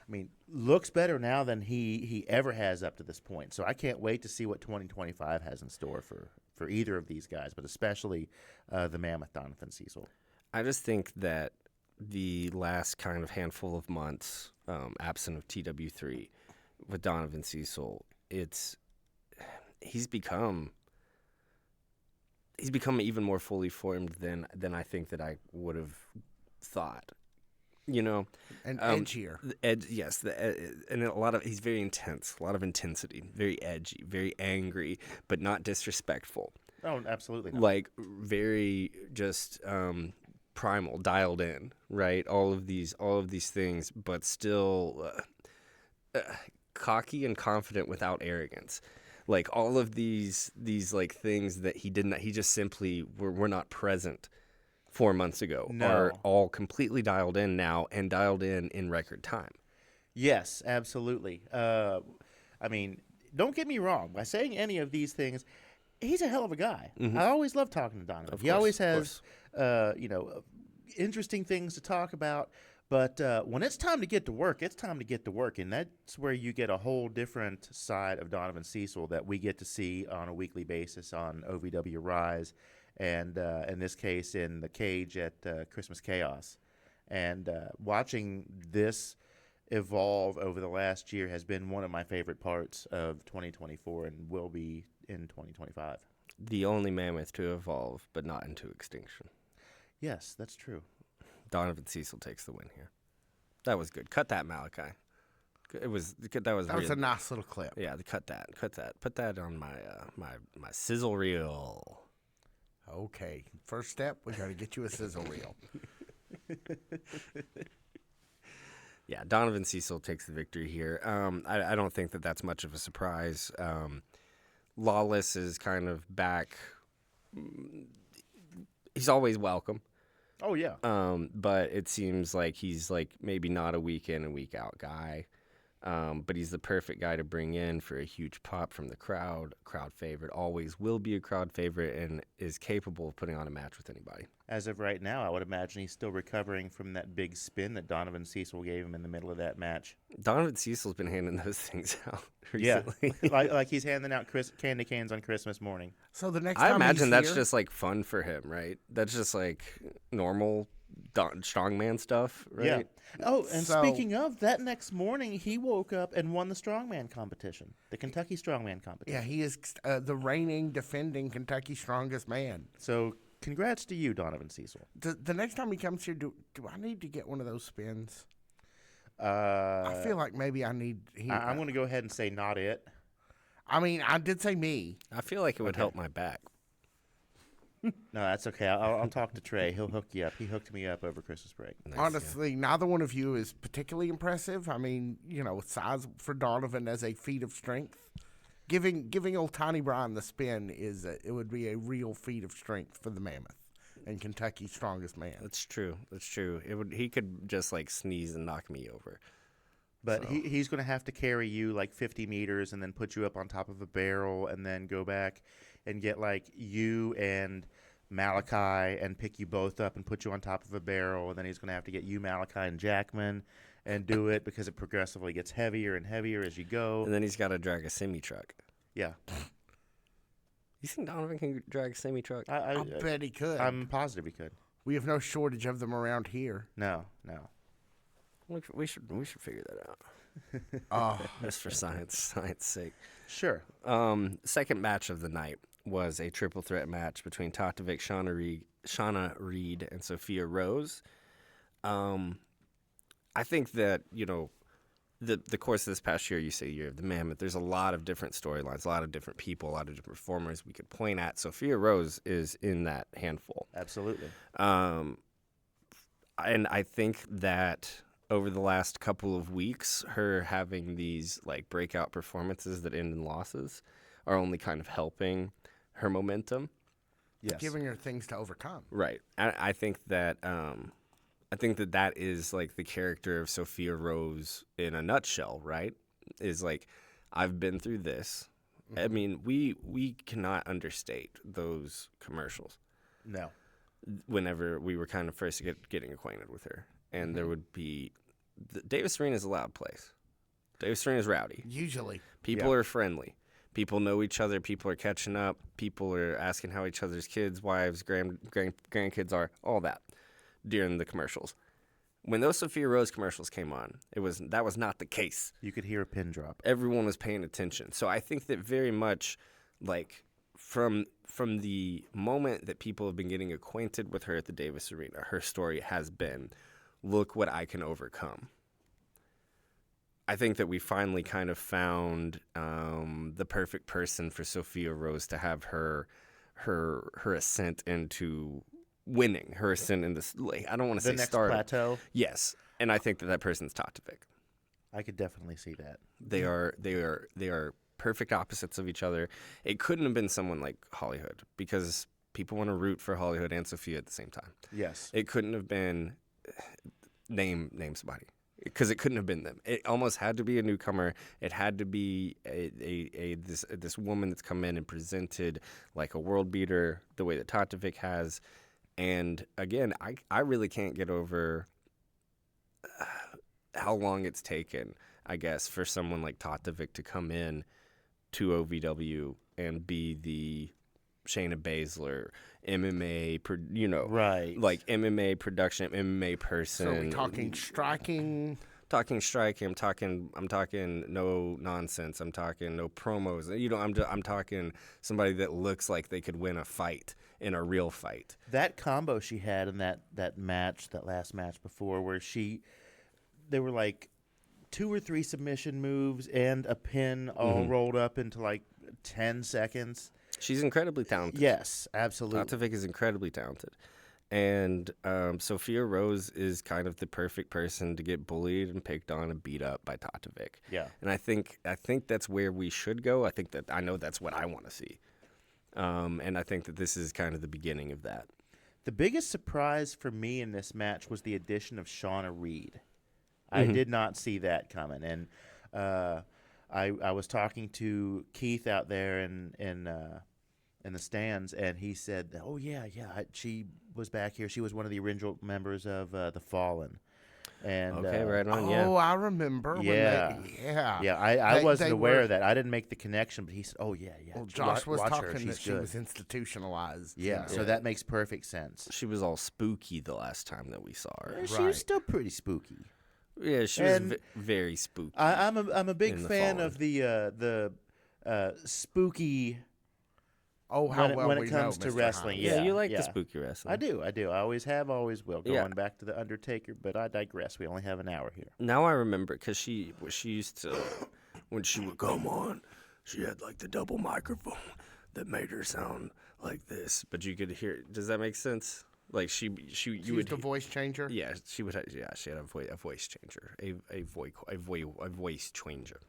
Speaker 2: I mean, looks better now than he ever has up to this point. So I can't wait to see what 2025 has in store for either of these guys, but especially the Mammoth Donovan Cecil.
Speaker 1: I just think that the last kind of handful of months, absent of TW3, with Donovan Cecil, he's become even more fully formed than I think that I would have thought. You know,
Speaker 3: And edgier.
Speaker 1: Yes, and he's very intense, a lot of intensity, very edgy, very angry, but not disrespectful.
Speaker 2: Oh, absolutely not.
Speaker 1: Like very just primal, dialed in, right? All of these things, but still cocky and confident without arrogance. Like all of these like things that he just simply were not present 4 months ago are all completely dialed in now, and dialed in record time.
Speaker 2: Yes, absolutely. I mean, don't get me wrong. By saying any of these things, he's a hell of a guy. I always love talking to Donovan. He always has, interesting things to talk about. But when it's time to get to work, it's time to get to work, and that's where you get a whole different side of Donovan Cecil that we get to see on a weekly basis on OVW Rise, and in this case, in the cage at Christmas Chaos. And watching this evolve over the last year has been one of my favorite parts of 2024 and will be in 2025.
Speaker 1: The only mammoth to evolve, but not into extinction.
Speaker 2: Yes, that's true.
Speaker 1: Donovan Cecil takes the win here. That was good. Cut that, Malachi. That was
Speaker 3: a nice little clip.
Speaker 1: Yeah, cut that. Put that on my my sizzle reel.
Speaker 3: Okay, first step, we got to get you a sizzle reel.
Speaker 1: Yeah, Donovan Cecil takes the victory here. I don't think that that's much of a surprise. Lawless is kind of back. He's always welcome.
Speaker 2: Oh, yeah.
Speaker 1: But it seems like he's like maybe not a week in and week out guy. But he's the perfect guy to bring in for a huge pop from the crowd. Crowd favorite, always will be a crowd favorite, and is capable of putting on a match with anybody.
Speaker 2: As of right now, I would imagine he's still recovering from that big spin that Donovan Cecil gave him in the middle of that match.
Speaker 1: Donovan Cecil's been handing those things out recently.
Speaker 2: Yeah, like he's handing out candy canes on Christmas morning.
Speaker 3: So the next
Speaker 1: I
Speaker 3: time
Speaker 1: imagine that's
Speaker 3: here,
Speaker 1: just like fun for him, right? That's just like normal strongman stuff, right?
Speaker 2: Yeah. Oh, and
Speaker 3: So-
Speaker 2: speaking of, that next morning he woke up and won the strongman competition, the Kentucky strongman competition.
Speaker 3: yeah, he is the reigning, defending Kentucky strongest man.
Speaker 2: So congrats to you, Donovan Cecil.
Speaker 3: The next time he comes here, do I need to get one of those spins? I
Speaker 2: I
Speaker 3: feel like maybe I need.
Speaker 2: I'm going to go ahead and say not it.
Speaker 3: I mean, I did say me.
Speaker 1: I feel like it would help my back.
Speaker 2: No, that's okay. I'll talk to Trey. He'll hook you up. He hooked me up over Christmas break.
Speaker 1: Nice,
Speaker 3: Honestly, neither one of you is particularly impressive. I mean, size for Donovan as a feat of strength. Giving old Tiny Brian the spin it would be a real feat of strength for the Mammoth and Kentucky's strongest man.
Speaker 1: That's true. He could just like sneeze and knock me over.
Speaker 2: But
Speaker 1: So-
Speaker 2: he's going to have to carry you like 50 meters and then put you up on top of a barrel and then go back and get like you and Malachi and pick you both up and put you on top of a barrel. And then he's going to have to get you, Malachi, and Jackman and do it because it progressively gets heavier and heavier as you go.
Speaker 1: And then he's got to drag a semi-truck.
Speaker 2: Yeah.
Speaker 1: You think Donovan can drag a semi-truck?
Speaker 3: I bet he could.
Speaker 2: I'm positive he could.
Speaker 3: We have no shortage of them around here.
Speaker 2: No.
Speaker 1: We should figure that out.
Speaker 3: Oh,
Speaker 1: Just for science sake.
Speaker 2: Sure.
Speaker 1: Second match of the night was a triple threat match between Tatovic, Shauna Reed, and Sophia Rose. I think that, the course of this past year, you say Year of the Mammoth, there's a lot of different storylines, a lot of different people, a lot of different performers we could point at. Sophia Rose is in that handful.
Speaker 2: Absolutely.
Speaker 1: And I think that over the last couple of weeks, her having these like breakout performances that end in losses are only kind of helping her momentum.
Speaker 2: Yes.
Speaker 3: giving her things to overcome.
Speaker 1: Right. I think that that is like the character of Sophia Rose in a nutshell, right? Is like, I've been through this. I mean, we cannot understate those commercials.
Speaker 2: No.
Speaker 1: Whenever we were kind of first getting acquainted with her. And there would be Davis Arena is a loud place. Davis Arena is rowdy.
Speaker 3: Usually.
Speaker 1: People are friendly. People know each other. People are catching up. People are asking how each other's kids, wives, grandkids are, all that during the commercials. When those Sophia Rose commercials came on, that was not the case.
Speaker 2: You could hear a pin drop.
Speaker 1: Everyone was paying attention. So I think that very much like from the moment that people have been getting acquainted with her at the Davis Arena, her story has been, look what I can overcome. I think that we finally kind of found the perfect person for Sophia Rose to have her ascent into winning, her ascent into, like, I don't want to say
Speaker 2: The next
Speaker 1: stardom.
Speaker 2: plateau.
Speaker 1: Yes, and I think that person's Tatovic.
Speaker 2: I could definitely see that.
Speaker 1: They are perfect opposites of each other. It couldn't have been someone like Hollywood because people want to root for Hollywood and Sophia at the same time.
Speaker 2: Yes.
Speaker 1: It couldn't have been name somebody because it couldn't have been them. It almost had to be a newcomer. It had to be this woman that's come in and presented like a world beater the way that Tatovic has. And again, I really can't get over how long it's taken, I guess, for someone like Tatovic to come in to OVW and be the Shayna Baszler MMA,
Speaker 2: Right.
Speaker 1: like MMA production, MMA person.
Speaker 3: So we're talking striking.
Speaker 1: Talking striking. I'm talking no nonsense. I'm talking no promos. I'm talking somebody that looks like they could win a fight in a real fight.
Speaker 2: That combo she had in that match, that last match before, where there were like 2 or 3 submission moves and a pin all rolled up into like 10 seconds.
Speaker 1: She's incredibly talented.
Speaker 2: Yes, absolutely.
Speaker 1: Tatovic is incredibly talented. And Sophia Rose is kind of the perfect person to get bullied and picked on and beat up by Tatovic.
Speaker 2: Yeah.
Speaker 1: And I think that's where we should go. I know that's what I want to see. And I think that this is kind of the beginning of that.
Speaker 2: The biggest surprise for me in this match was the addition of Shauna Reed. I did not see that coming. And I was talking to Keith out there in the stands, and he said, "Oh yeah, she was back here. She was one of the original members of the Fallen." And
Speaker 1: Okay, right on.
Speaker 3: Oh,
Speaker 1: Yeah,
Speaker 3: I remember.
Speaker 2: Yeah. I wasn't
Speaker 3: they
Speaker 2: aware
Speaker 3: were-
Speaker 2: of that. I didn't make the connection, but he said, "Oh yeah."
Speaker 3: Well, Josh was
Speaker 2: Watch
Speaker 3: talking
Speaker 2: her.
Speaker 3: that
Speaker 2: She's
Speaker 3: she
Speaker 2: good.
Speaker 3: was institutionalized.
Speaker 2: Yeah, so that makes perfect sense.
Speaker 1: she was all spooky the last time that we saw her.
Speaker 2: She
Speaker 3: Right.
Speaker 2: was still pretty spooky.
Speaker 1: Yeah, she was
Speaker 2: And
Speaker 1: very spooky.
Speaker 2: I'm a big
Speaker 1: In the
Speaker 2: fan
Speaker 1: Fallen.
Speaker 2: of the spooky.
Speaker 3: Oh, how
Speaker 2: When it-
Speaker 3: well
Speaker 2: when it
Speaker 3: we
Speaker 2: comes
Speaker 3: know,
Speaker 2: to
Speaker 3: Mr.
Speaker 2: wrestling,
Speaker 3: Hines.
Speaker 1: yeah, you
Speaker 2: yeah,
Speaker 1: like
Speaker 2: yeah.
Speaker 1: the spooky wrestling.
Speaker 2: I do. I always have, always will.
Speaker 1: Yeah.
Speaker 2: Going back to the Undertaker, but I digress. We only have an hour here.
Speaker 1: Now I remember because she used to, when she would come on, she had like the double microphone that made her sound like this, but you could hear. Does that make sense? Like you
Speaker 3: She
Speaker 1: would
Speaker 3: used a voice changer.
Speaker 1: Yeah, she would. Yeah, she had a voice changer, a voice changer.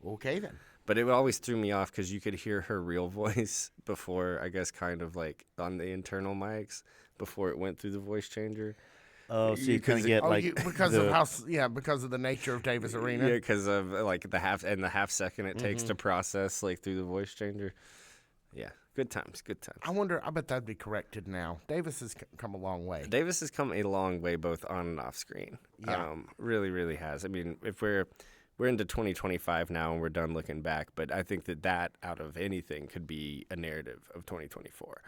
Speaker 3: Okay then.
Speaker 1: But it always threw me off because you could hear her real voice before, I guess, kind of like on the internal mics before it went through the voice changer.
Speaker 2: Oh, so you couldn't get like
Speaker 3: because
Speaker 2: the,
Speaker 3: of how because of the nature of Davis Arena.
Speaker 1: Yeah, because of like the half second it takes to process like through the voice changer. Yeah, good times, good times.
Speaker 3: I wonder. I bet that'd be corrected now. Davis has come a long way.
Speaker 1: Davis has come a long way both on and off screen.
Speaker 3: Yeah.
Speaker 1: Really, really has. I mean, if we're into 2025 now and we're done looking back, but I think that out of anything could be a narrative of 2024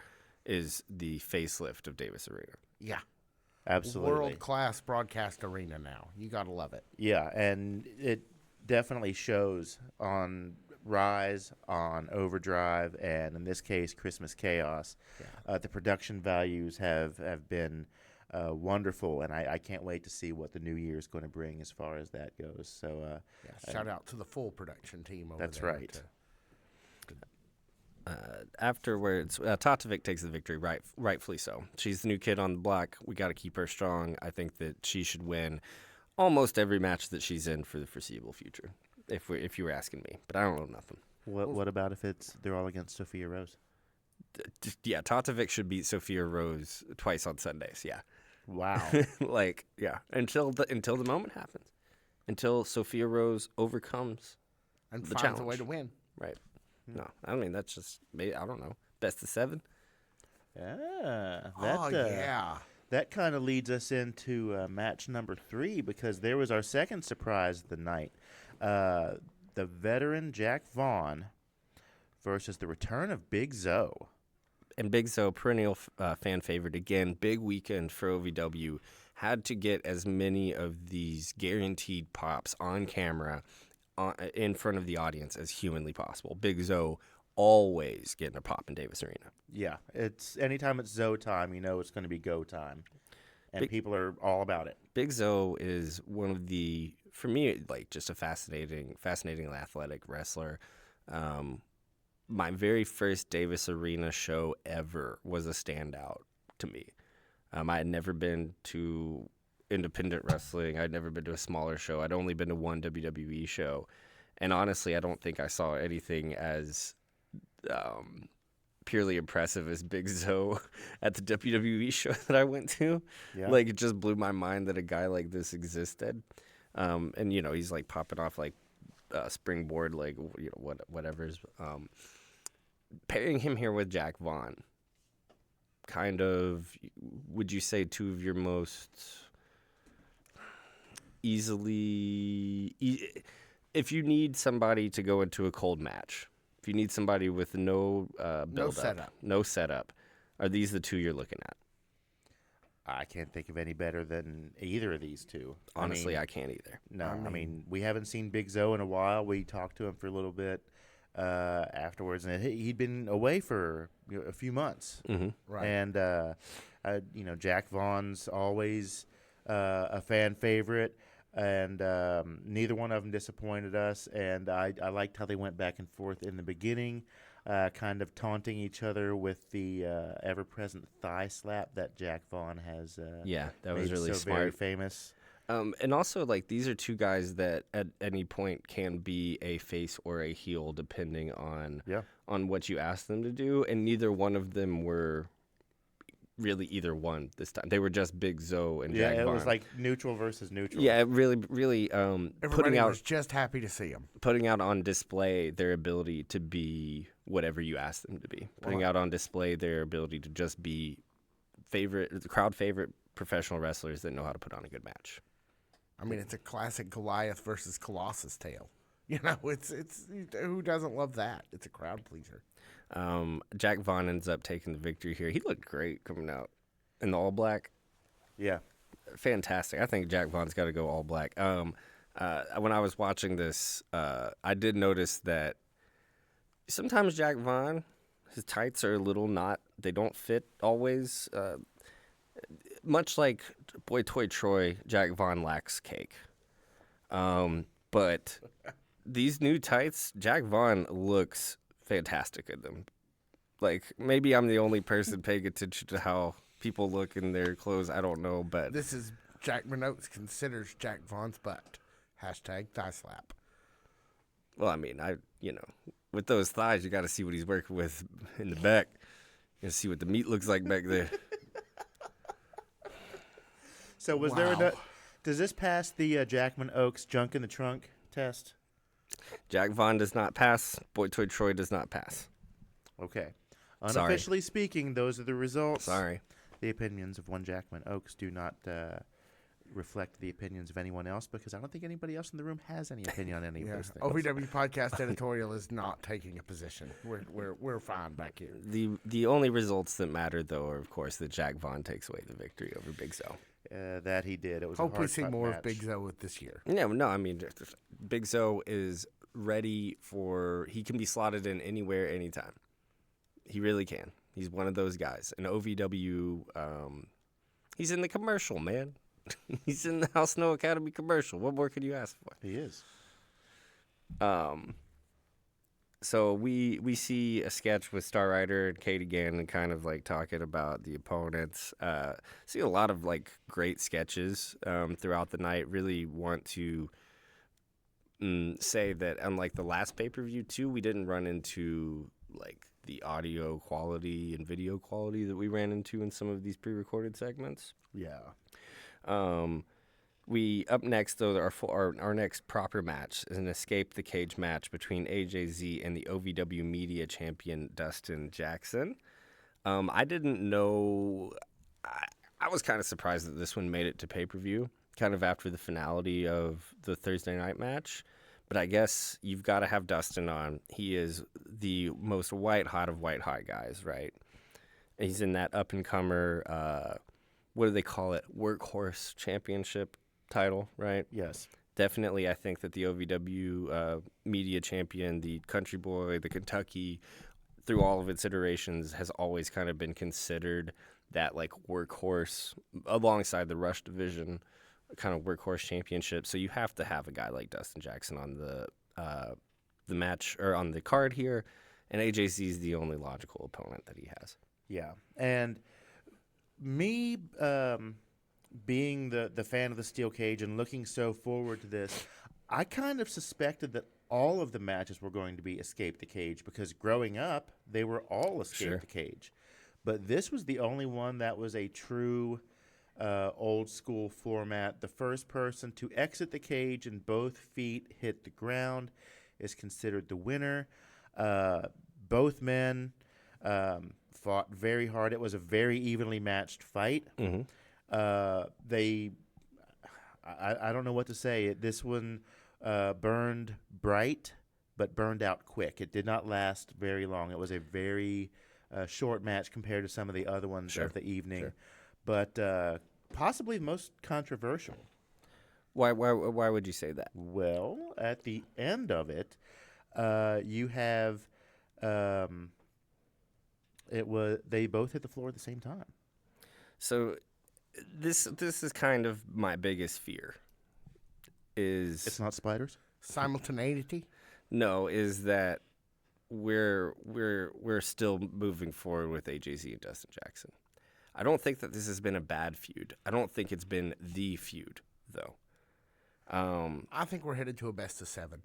Speaker 1: is the facelift of Davis Arena.
Speaker 3: Yeah.
Speaker 2: absolutely
Speaker 3: World class broadcast arena now. You gotta love it.
Speaker 2: Yeah, and it definitely shows on Rise, on Overdrive, and in this case, Christmas Chaos.
Speaker 3: Yeah.
Speaker 2: The production values have been wonderful, and I can't wait to see what the new year is going to bring as far as that goes. So
Speaker 3: Shout out to the full production team over
Speaker 2: That's
Speaker 3: there.
Speaker 2: right.
Speaker 1: Afterwards, Tatovic takes the victory, rightfully so. She's the new kid on the block. We got to keep her strong. I think that she should win almost every match that she's in for the foreseeable future, if you were asking me. But I don't know nothing.
Speaker 2: what about if they're all against Sophia Rose?
Speaker 1: Yeah, Tatovic should beat Sophia Rose twice on Sundays. Yeah,
Speaker 2: Wow.
Speaker 1: like yeah, until the moment happens, until Sophia Rose overcomes.
Speaker 3: And
Speaker 1: The
Speaker 3: finds a way
Speaker 1: challenge.
Speaker 3: to win.
Speaker 1: Right. No, I mean that's just maybe I don't know. Best of 7.
Speaker 3: Yeah.
Speaker 2: That kind of leads us into match number 3 because there was our second surprise of the night. The veteran Jack Vaughn versus the return of Big Zoe.
Speaker 1: And Big Zoe, perennial fan favorite again. Big weekend for OVW. Had to get as many of these guaranteed pops on camera in front of the audience as humanly possible. Big Zoe always getting a pop in Davis Arena.
Speaker 2: Yeah, it's anytime it's Zoe time, you know it's going to be go time, and people are all about it.
Speaker 1: Big Zoe is one of the, for me, like just a fascinating athletic wrestler. My very first Davis Arena show ever was a standout to me. I had never been to independent wrestling. I'd never been to a smaller show. I'd only been to one WWE show. And honestly, I don't think I saw anything as purely impressive as Big Zoe at the WWE show that I went to.
Speaker 2: Yeah.
Speaker 1: Like, it just blew my mind that a guy like this existed. And, you know, he's like popping off like springboard, like, you know, whatever's. Pairing him here with Jack Vaughn, kind of, would you say two of your most easily, if you need somebody to go into a cold match, if you need somebody with no build-up, no setup, are these the two you're looking at?
Speaker 2: I can't think of any better than either of these two.
Speaker 1: Honestly, I can't either.
Speaker 2: No, I mean, we haven't seen Big Zoe in a while. We talked to him for a little bit afterwards, and he'd been away for a few months.
Speaker 1: Mm-hmm.
Speaker 3: Right.
Speaker 2: And, Jack Vaughn's always a fan favorite, and neither one of them disappointed us. And I liked how they went back and forth in the beginning, kind of taunting each other with the ever-present thigh slap that Jack Vaughn has
Speaker 1: that was
Speaker 2: made
Speaker 1: really
Speaker 2: so
Speaker 1: smart.
Speaker 2: very famous.
Speaker 1: And also, like, these are two guys that at any point can be a face or a heel depending on what you ask them to do, and neither one of them were really either one this time. They were just Big Zoe and Jack Vaughn.
Speaker 2: Yeah, it was like neutral versus neutral.
Speaker 1: Yeah, it really
Speaker 3: Everybody was just happy to see him.
Speaker 1: putting out on display their ability to be whatever you ask them to be. Putting out on display their ability to just be crowd favorite professional wrestlers that know how to put on a good match.
Speaker 3: I mean, it's a classic Goliath versus Colossus tale. You know, it's who doesn't love that? It's a crowd pleaser.
Speaker 1: Jack Vaughn ends up taking the victory here. He looked great coming out in the all black.
Speaker 2: Yeah.
Speaker 1: Fantastic. I think Jack Vaughn's got to go all black. When I was watching this, I did notice that sometimes Jack Vaughn, his tights are a little they don't fit always. Much like Boy Toy Troy, Jack Vaughn lacks cake. But these new tights, Jack Vaughn looks fantastic in them. Like, maybe I'm the only person paying attention to how people look in their clothes. I don't know, but
Speaker 3: This is Jack Minotes considers Jack Vaughn's butt. Hashtag thigh slap.
Speaker 1: well, I mean, with those thighs, you got to see what he's working with in the back. You got to see what the meat looks like back there.
Speaker 2: So was there does this pass the Jackman Oaks junk in the trunk test?
Speaker 1: Jack Vaughn does not pass. Boy Toy Troy does not pass.
Speaker 2: Okay.
Speaker 1: Sorry.
Speaker 2: Unofficially speaking, those are the results.
Speaker 1: Sorry.
Speaker 2: The opinions of one Jackman Oaks do not reflect the opinions of anyone else, because I don't think anybody else in the room has any opinion on any of those things.
Speaker 3: OVW Podcast editorial is not taking a position. We're fine back here.
Speaker 1: The only results that matter, though, are, of course, that Jack Vaughn takes away the victory over Big Zoe.
Speaker 2: That he did. It was
Speaker 3: Hope
Speaker 2: a
Speaker 3: we see more
Speaker 2: match.
Speaker 3: of Big Zoe this year.
Speaker 1: No, I mean, Big Zoe is ready he can be slotted in anywhere, anytime. He really can. He's one of those guys. And OVW, he's in the commercial, man. He's in the House Snow Academy commercial. What more could you ask for?
Speaker 2: He is.
Speaker 1: So we see a sketch with Star Rider and Kate again, and kind of like talking about the opponents. See a lot of like great sketches throughout the night. Really want to say that unlike the last pay-per-view too, we didn't run into like the audio quality and video quality that we ran into in some of these pre-recorded segments.
Speaker 2: Yeah.
Speaker 1: We up next though, our next proper match is an escape the cage match between AJZ and the OVW media champion Dustin Jackson. I didn't know. I was kind of surprised that this one made it to pay-per-view, kind of after the finality of the Thursday night match. But I guess you've got to have Dustin on. He is the most white-hot of white-hot guys, right? And he's in that up-and-comer, what do they call it, workhorse championship title, right?
Speaker 2: Yes.
Speaker 1: Definitely, I think that the OVW media champion, the country boy, the Kentucky, through all of its iterations, has always kind of been considered that like workhorse alongside the Rush division, kind of workhorse championship. So you have to have a guy like Dustin Jackson on the match or on the card here, and AJC is the only logical opponent that he has.
Speaker 2: Yeah, and me being the fan of the steel cage and looking so forward to this, I kind of suspected that all of the matches were going to be escape the cage, because growing up they were all escape the cage, but this was the only one that was a true old school format. The first person to exit the cage and both feet hit the ground is considered the winner. Both men fought very hard. It was a very evenly matched fight.
Speaker 1: Mm-hmm.
Speaker 2: I don't know what to say. This one burned bright, but burned out quick. It did not last very long. It was a very short match compared to some of the other ones of the evening, but possibly the most controversial.
Speaker 1: Why would you say that?
Speaker 2: Well, at the end of it, you have they both hit the floor at the same time.
Speaker 1: So this is kind of my biggest fear.
Speaker 2: It's not spiders?
Speaker 3: Simultaneity?
Speaker 1: No, is that we're still moving forward with AJZ and Dustin Jackson. I don't think that this has been a bad feud. I don't think it's been the feud, though.
Speaker 3: I think we're headed to a best of 7.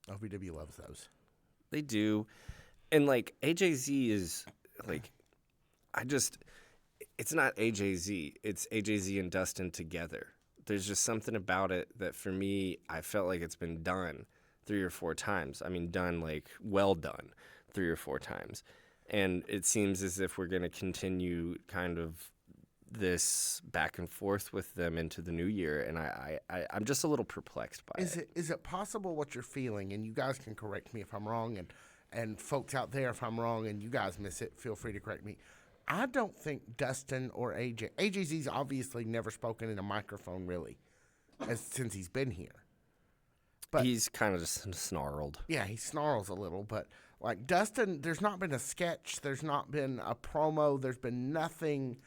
Speaker 3: OVW loves those.
Speaker 1: They do. And, like, AJZ is, like, it's not AJZ. It's AJZ and Dustin together. There's just something about it that, for me, I felt like it's been done 3 or 4 times. I mean, done, like, well done 3 or 4 times. And it seems as if we're going to continue kind of this back and forth with them into the new year, and I'm just a little perplexed by it.
Speaker 3: Is it possible what you're feeling, and you guys can correct me if I'm wrong, and folks out there, if I'm wrong and you guys miss it, feel free to correct me. I don't think Dustin or AJZ's obviously never spoken in a microphone really, since he's been here. But
Speaker 1: he's kind of just snarled.
Speaker 3: Yeah, he snarls a little, but like Dustin, there's not been a sketch, there's not been a promo, there's been nothing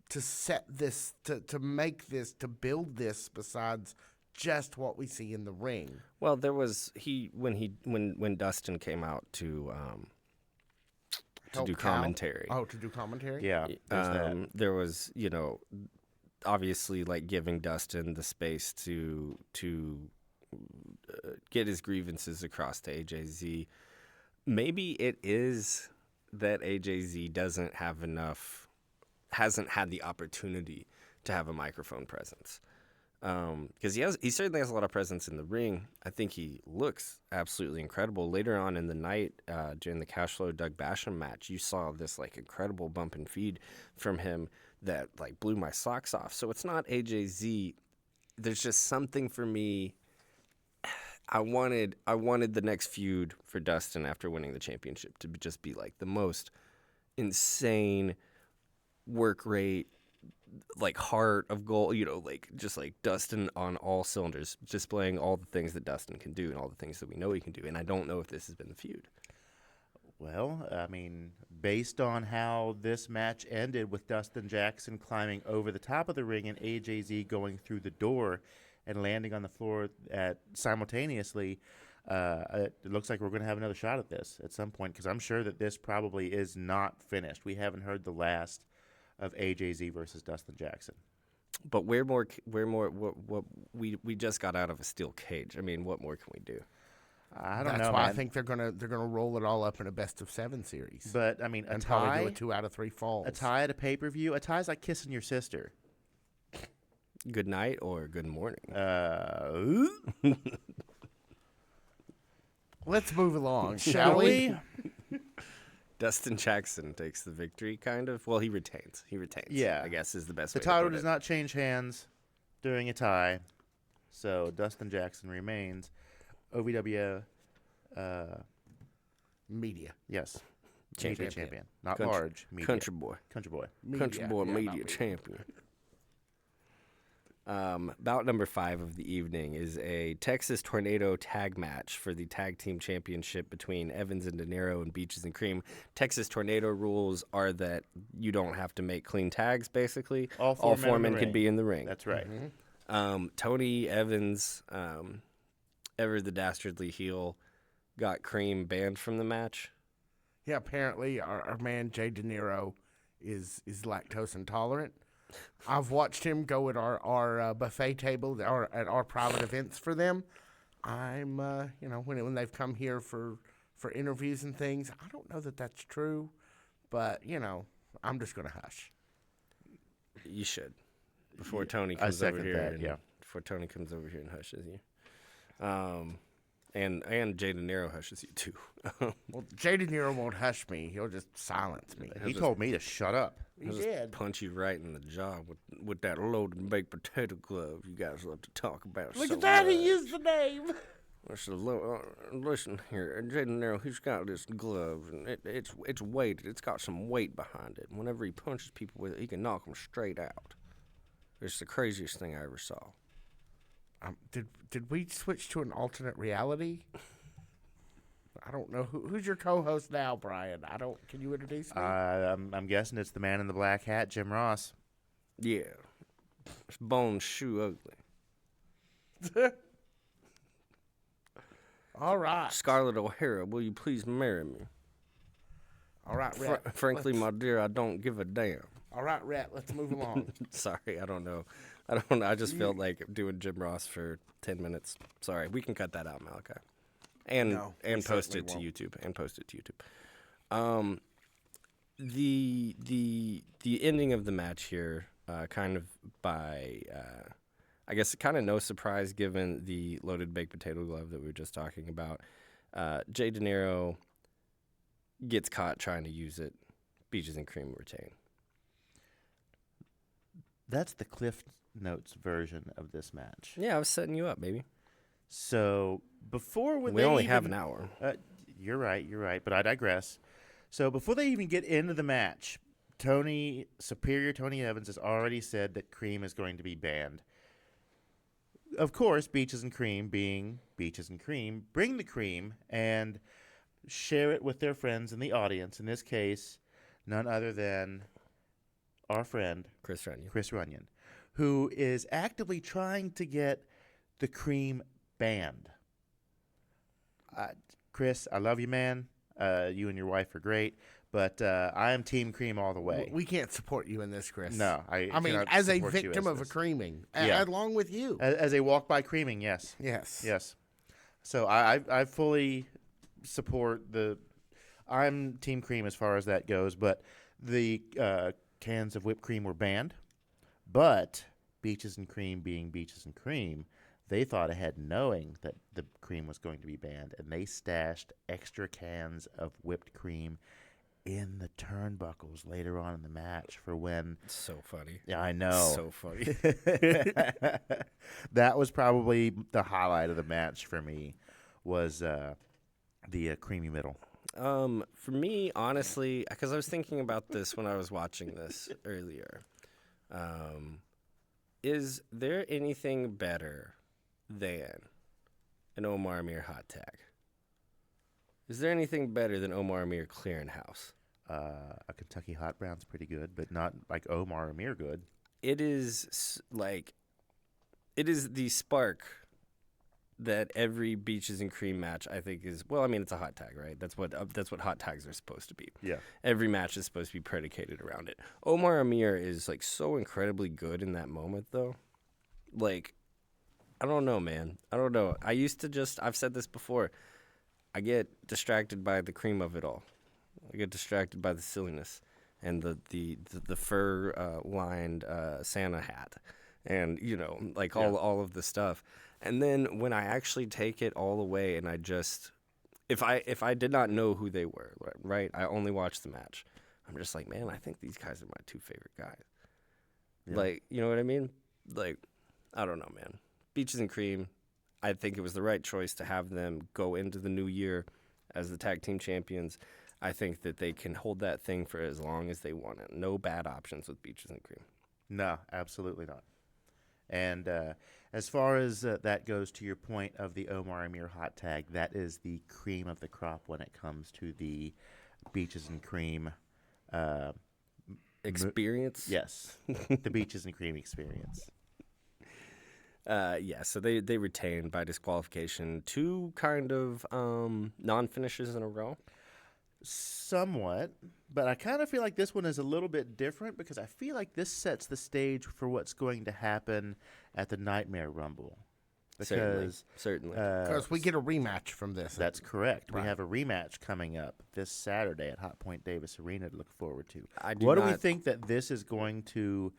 Speaker 3: to set this, to make this, to build this besides just what we see in the ring.
Speaker 1: Well, there was when Dustin came out to do commentary.
Speaker 3: Oh, to do commentary?
Speaker 2: Yeah.
Speaker 1: There was, obviously like giving Dustin the space to get his grievances across to AJZ. Maybe it is that AJZ hasn't had the opportunity to have a microphone presence. Because he certainly has a lot of presence in the ring. I think he looks absolutely incredible. Later on in the night, during the Cashflow Doug Basham match, you saw this like incredible bump and feed from him that like blew my socks off. So it's not AJZ. There's just something for me. I wanted the next feud for Dustin after winning the championship to just be like the most insane work rate, like heart of gold, like just like Dustin on all cylinders, displaying all the things that Dustin can do and all the things that we know he can do. And I don't know if this has been the feud.
Speaker 2: Well, I mean, based on how this match ended with Dustin Jackson climbing over the top of the ring and AJZ going through the door and landing on the floor simultaneously, it looks like we're going to have another shot at this at some point, because I'm sure that this probably is not finished. We haven't heard the last of AJZ versus Dustin Jackson.
Speaker 1: But we just got out of a steel cage. I mean, what more can we do?
Speaker 2: I don't know.
Speaker 3: That's why
Speaker 2: man.
Speaker 3: I think they're gonna roll it all up in a best of 7 series.
Speaker 2: But I mean,
Speaker 3: and probably do a 2 out of 3 falls.
Speaker 2: A tie at a pay-per-view. A tie's like kissing your sister.
Speaker 1: Good night or good morning.
Speaker 3: Let's move along, shall we?
Speaker 1: Dustin Jackson takes the victory, kind of. Well, he retains.
Speaker 2: Yeah.
Speaker 1: I guess is the best
Speaker 2: way to put it. The title does not change hands during a tie, so Dustin Jackson remains OVW
Speaker 3: Media.
Speaker 2: Yes.
Speaker 3: Champion.
Speaker 2: Not large. Media.
Speaker 1: Country boy. Media champion. Bout number 5 of the evening is a Texas Tornado tag match for the tag team championship between Evans and De Niro and Beaches and Cream. Texas Tornado rules are that you don't have to make clean tags, basically. All 4 men can be in the ring.
Speaker 2: That's right.
Speaker 3: Mm-hmm.
Speaker 1: Tony Evans, ever the dastardly heel, got Cream banned from the match.
Speaker 3: Yeah, apparently our man Jay De Niro is lactose intolerant. I've watched him go at our buffet table or at our private events for them. I'm, when they've come here for interviews and things, I don't know that that's true, but, I'm just going to hush.
Speaker 1: You should. Before Tony comes over here.
Speaker 2: Yeah.
Speaker 1: Before Tony comes over here and hushes you. And Jay De Niro hushes you, too.
Speaker 3: Well, Jay De Niro won't hush me. He'll just silence me.
Speaker 2: He told me to shut up.
Speaker 3: He did.
Speaker 1: Punch you right in the jaw with that loaded baked potato glove you guys love to talk about.
Speaker 3: Look
Speaker 1: so
Speaker 3: at that,
Speaker 1: much.
Speaker 3: he used the name.
Speaker 1: Listen here, Jaden Nero, he's got this glove, and it's weighted. It's got some weight behind it. Whenever he punches people with it, he can knock them straight out. It's the craziest thing I ever saw.
Speaker 3: Did we switch to an alternate reality? I don't know. Who's your co-host now, Brian? Can you introduce me?
Speaker 2: I'm guessing it's the man in the black hat, Jim Ross.
Speaker 1: Yeah. It's Bones Shoe Ugly.
Speaker 3: All right.
Speaker 1: Scarlett O'Hara, will you please marry me?
Speaker 3: All right, Rhett.
Speaker 1: Frankly, my dear, I don't give a damn.
Speaker 3: All right, Rhett, let's move along.
Speaker 1: Sorry, I don't know. I just felt like doing Jim Ross for 10 minutes. Sorry, we can cut that out, Malachi. And post it to YouTube. The ending of the match here, kind of by I guess kind of no surprise given the loaded baked potato glove that we were just talking about. Jay De Niro gets caught trying to use it. Beaches and Cream retain.
Speaker 2: That's the Cliff Notes version of this match.
Speaker 1: Yeah, I was setting you up, baby.
Speaker 2: So before
Speaker 1: we only have an hour.
Speaker 2: You're right, but I digress. So before they even get into the match, Superior Tony Evans has already said that Cream is going to be banned. Of course, Beaches and Cream, being Beaches and Cream, bring the cream and share it with their friends in the audience. In this case, none other than our friend
Speaker 1: Chris
Speaker 2: Runyon, who is actively trying to get the cream banned. Chris, I love you, man. You and your wife are great, but I am Team Cream all the way.
Speaker 3: We can't support you in this, Chris.
Speaker 2: No,
Speaker 3: I mean, as a victim of a creaming, along with you.
Speaker 2: As a walk-by creaming, yes.
Speaker 3: Yes.
Speaker 2: So I fully support I'm Team Cream as far as that goes, but the cans of whipped cream were banned. But Beaches and Cream being Beaches and Cream, they thought ahead knowing that the cream was going to be banned, and they stashed extra cans of whipped cream in the turnbuckles later on in the match for when...
Speaker 1: So funny.
Speaker 2: Yeah, I know.
Speaker 1: So funny.
Speaker 2: That was probably the highlight of the match for me, was the creamy middle.
Speaker 1: For me, honestly, because I was thinking about this when I was watching this earlier, is there anything better than an Omar Amir hot tag? Is there anything better than Omar Amir clearing house?
Speaker 2: A Kentucky Hot Brown's pretty good, but not like Omar Amir good.
Speaker 1: It is the spark that every Beaches and Cream match, I think, is. Well, I mean, it's a hot tag, right? That's what hot tags are supposed to be.
Speaker 2: Yeah.
Speaker 1: Every match is supposed to be predicated around it. Omar Amir is like so incredibly good in that moment, though. Like, I don't know, man. I don't know. I've said this before. I get distracted by the cream of it all. I get distracted by the silliness and the fur lined Santa hat, and all of the stuff. And then when I actually take it all away, and I just, if I did not know who they were, right? I only watched the match. I'm just like, man, I think these guys are my two favorite guys. Yeah. Like, you know what I mean? Like, I don't know, man. Beaches and Cream, I think it was the right choice to have them go into the new year as the tag team champions. I think that they can hold that thing for as long as they want it. No bad options with Beaches and Cream.
Speaker 2: No, absolutely not. And as far as that goes, to your point of the Omar Amir hot tag, that is the cream of the crop when it comes to the Beaches and Cream
Speaker 1: experience.
Speaker 2: Yes, the Beaches and Cream experience.
Speaker 1: So they retained by disqualification 2 kind of non-finishes in a row.
Speaker 2: Somewhat, but I kind of feel like this one is a little bit different because I feel like this sets the stage for what's going to happen at the Nightmare Rumble. Because,
Speaker 1: certainly.
Speaker 3: Because we get a rematch from this.
Speaker 2: That's correct.
Speaker 3: Right.
Speaker 2: We have a rematch coming up this Saturday at Hot Point Davis Arena to look forward to.
Speaker 1: Do
Speaker 2: we think that this is going to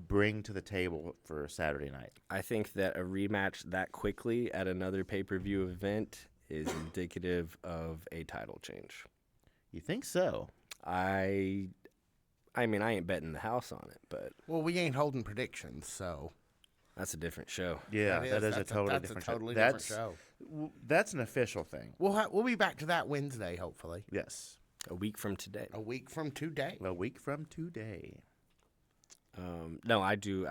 Speaker 2: bring to the table for Saturday night?
Speaker 1: I think that a rematch that quickly at another pay-per-view event is indicative of a title change.
Speaker 2: You think so?
Speaker 1: I I mean, I ain't betting the house on it, but
Speaker 3: Well, we ain't holding predictions, so
Speaker 1: that's a different show.
Speaker 2: Yeah, that is a
Speaker 3: that's
Speaker 2: totally
Speaker 3: that's
Speaker 2: different
Speaker 3: a totally
Speaker 2: show.
Speaker 3: different show.
Speaker 2: That's an official thing.
Speaker 3: We'll be back to that Wednesday, hopefully.
Speaker 2: Yes.
Speaker 1: A week from today.
Speaker 3: A week from today.
Speaker 2: A week from today.
Speaker 1: No, I do.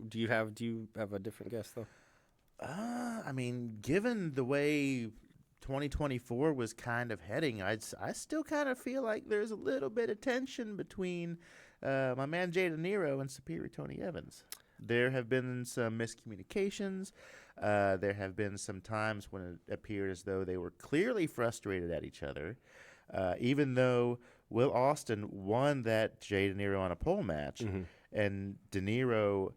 Speaker 1: Do you have a different guess though?
Speaker 2: I mean, given the way 2024 was kind of heading, I still kind of feel like there's a little bit of tension between my man Jay De Niro and Superior Tony Evans. There have been some miscommunications. There have been some times when it appeared as though they were clearly frustrated at each other. Even though Will Austin won that Jay De Niro on a pole match, and De Niro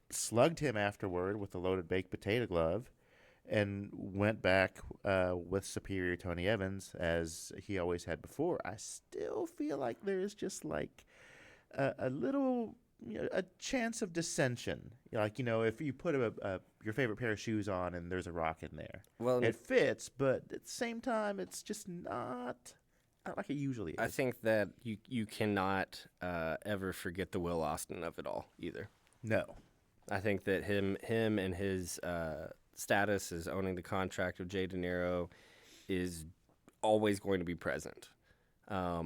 Speaker 2: slugged him afterward with a loaded baked potato glove and went back with Superior Tony Evans as he always had before, I still feel like there's just like a little a chance of dissension. Like, if you put your favorite pair of shoes on and there's a rock in there,
Speaker 1: Well,
Speaker 2: it fits, but at the same time, it's just not like it usually is.
Speaker 1: I think that you cannot ever forget the Will Austin of it all either.
Speaker 2: No.
Speaker 1: I think that him and his status as owning the contract of Jay De Niro is always going to be present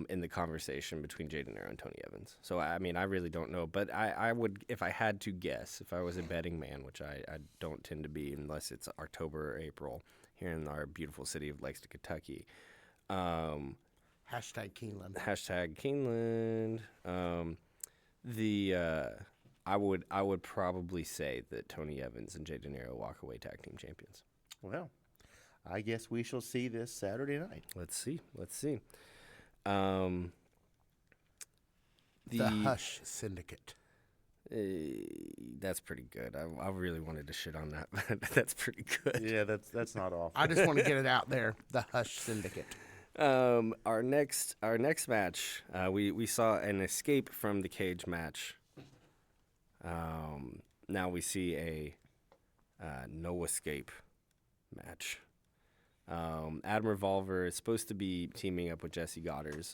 Speaker 1: in the conversation between Jay De Niro and Tony Evans. So, I mean, I really don't know. But I would, if I had to guess, if I was a betting man, which I don't tend to be unless it's October or April here in our beautiful city of Lexington, Kentucky.
Speaker 3: Hashtag Keeneland.
Speaker 1: Hashtag Keeneland. I would probably say that Tony Evans and Jay De Niro walk away tag team champions.
Speaker 2: Well, I guess we shall see this Saturday night.
Speaker 1: Let's see.
Speaker 3: The Hush Syndicate.
Speaker 1: That's pretty good. I really wanted to shit on that, but that's pretty good.
Speaker 2: Yeah, that's not awful.
Speaker 3: I just want to get it out there. The Hush Syndicate.
Speaker 1: Our next match, we saw an escape from the cage match. Now we see a no escape match. Adam Revolver is supposed to be teaming up with Jesse Goddard.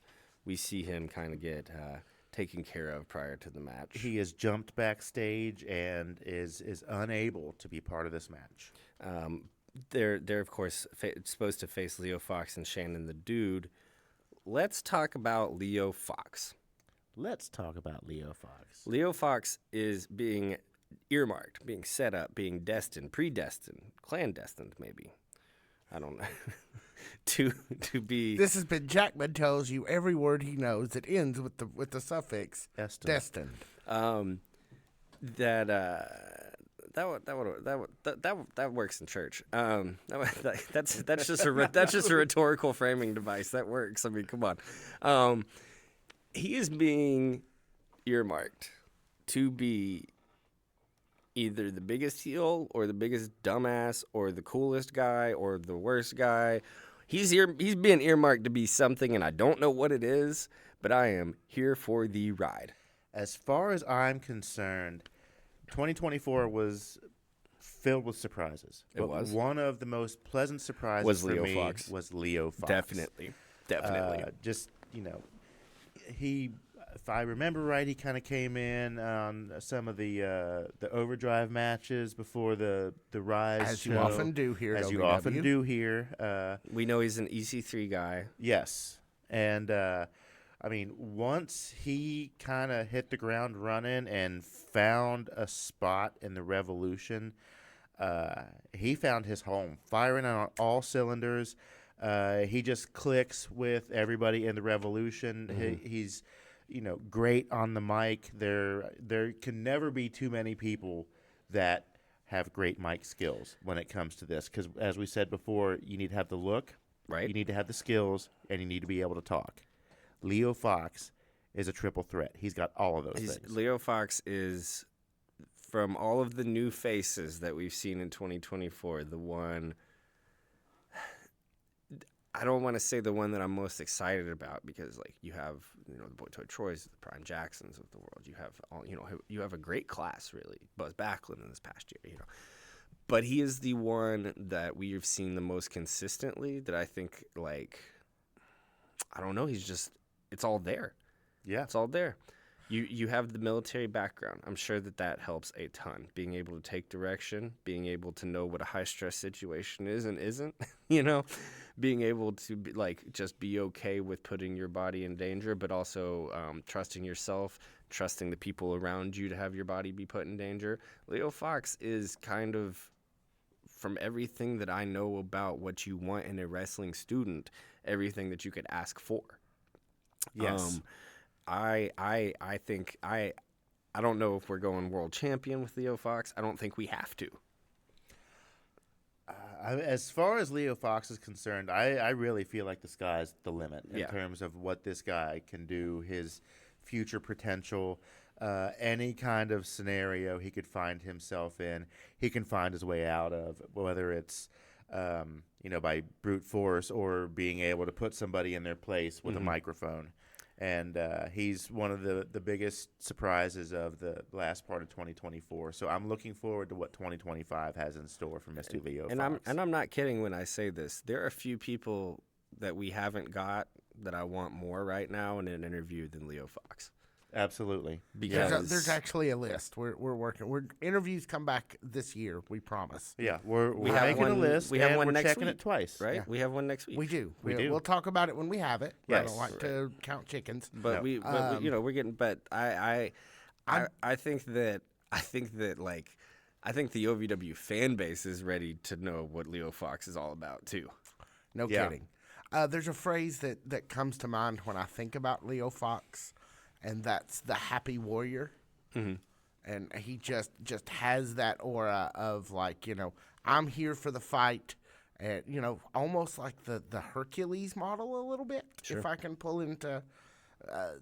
Speaker 1: We see him kind of get taken care of prior to the match.
Speaker 2: He has jumped backstage and is unable to be part of this match.
Speaker 1: They're of course supposed to face Leo Fox and Shannon the Dude. Let's talk about Leo Fox.
Speaker 2: Let's talk about Leo Fox.
Speaker 1: Leo Fox is being earmarked, being set up, being destined, predestined, clandestined maybe. I don't know. to be.
Speaker 3: This has been Jackman tells you every word he knows that ends with the suffix destined.
Speaker 1: That works in church. That's just a rhetorical framing device. That works. I mean, come on. He is being earmarked to be either the biggest heel or the biggest dumbass or the coolest guy or the worst guy. He's being earmarked to be something, and I don't know what it is, but I am here for the ride.
Speaker 2: As far as I'm concerned, 2024 was filled with surprises.
Speaker 1: It was.
Speaker 2: One of the most pleasant surprises
Speaker 1: Was
Speaker 2: for
Speaker 1: Leo
Speaker 2: me
Speaker 1: Fox.
Speaker 2: was Leo Fox.
Speaker 1: Definitely.
Speaker 2: Just, he, if I remember right, he kind of came in on some of the overdrive matches before the Rise
Speaker 3: As
Speaker 2: show.
Speaker 3: you often do here at
Speaker 2: As you
Speaker 3: OVW.
Speaker 2: often do here.
Speaker 1: We know he's an EC3 guy.
Speaker 2: Yes. And, I mean, once he kind of hit the ground running and found a spot in the Revolution, he found his home, firing on all cylinders. He just clicks with everybody in the Revolution.
Speaker 1: Mm-hmm.
Speaker 2: He's, great on the mic. There can never be too many people that have great mic skills when it comes to this. Because as we said before, you need to have the look,
Speaker 1: Right.
Speaker 2: You need to have the skills, and you need to be able to talk. Leo Fox is a triple threat. He's got all of those things.
Speaker 1: Leo Fox is, from all of the new faces that we've seen in 2024, the one. I don't want to say the one that I'm most excited about because, like, you have, the Boy Toy Troys, the Brian Jacksons of the world. You have all, you have a great class, really. Buzz Backlund in this past year, But he is the one that we have seen the most consistently. That I think, like, I don't know. He's just, it's all there.
Speaker 2: Yeah.
Speaker 1: It's all there. You have the military background. I'm sure that helps a ton. Being able to take direction, being able to know what a high stress situation is and isn't, being able to just be okay with putting your body in danger, but also trusting yourself, trusting the people around you to have your body be put in danger. Leo Fox is kind of, from everything that I know about what you want in a wrestling student, everything that you could ask for.
Speaker 2: Yes.
Speaker 1: I think I don't know if we're going world champion with Leo Fox. I don't think we have to.
Speaker 2: As far as Leo Fox is concerned, I really feel like the sky's the limit in
Speaker 1: Yeah.
Speaker 2: terms of what this guy can do, his future potential, any kind of scenario he could find himself in, he can find his way out of, whether it's by brute force or being able to put somebody in their place with a microphone. And he's one of the biggest surprises of the last part of 2024. So I'm looking forward to what 2025 has in store for Mr. Leo Fox.
Speaker 1: I'm not kidding when I say this. There are a few people that we haven't got that I want more right now in an interview than Leo Fox.
Speaker 2: Absolutely.
Speaker 1: Because
Speaker 3: There's actually a list. We're working. Interviews come back this year. We promise.
Speaker 2: Yeah, we're
Speaker 1: have
Speaker 2: making
Speaker 1: one-
Speaker 2: a list.
Speaker 1: we have
Speaker 2: and
Speaker 1: one
Speaker 2: we're
Speaker 1: next
Speaker 2: checking
Speaker 1: week,
Speaker 2: it twice.
Speaker 1: right?
Speaker 3: Yeah.
Speaker 1: We have one next week.
Speaker 3: We do.
Speaker 2: We do.
Speaker 3: We'll talk about it when we have it. I
Speaker 2: Yes.
Speaker 3: don't like to count chickens.
Speaker 1: But
Speaker 2: No.
Speaker 1: we're getting. But I think that I think the OVW fan base is ready to know what Leo Fox is all about too.
Speaker 3: No
Speaker 2: Yeah.
Speaker 3: kidding. There's a phrase that comes to mind when I think about Leo Fox, and that's the happy warrior.
Speaker 1: Mm-hmm.
Speaker 3: And he just has that aura of I'm here for the fight, and almost like the Hercules model a little bit.
Speaker 1: Sure.
Speaker 3: If I can pull into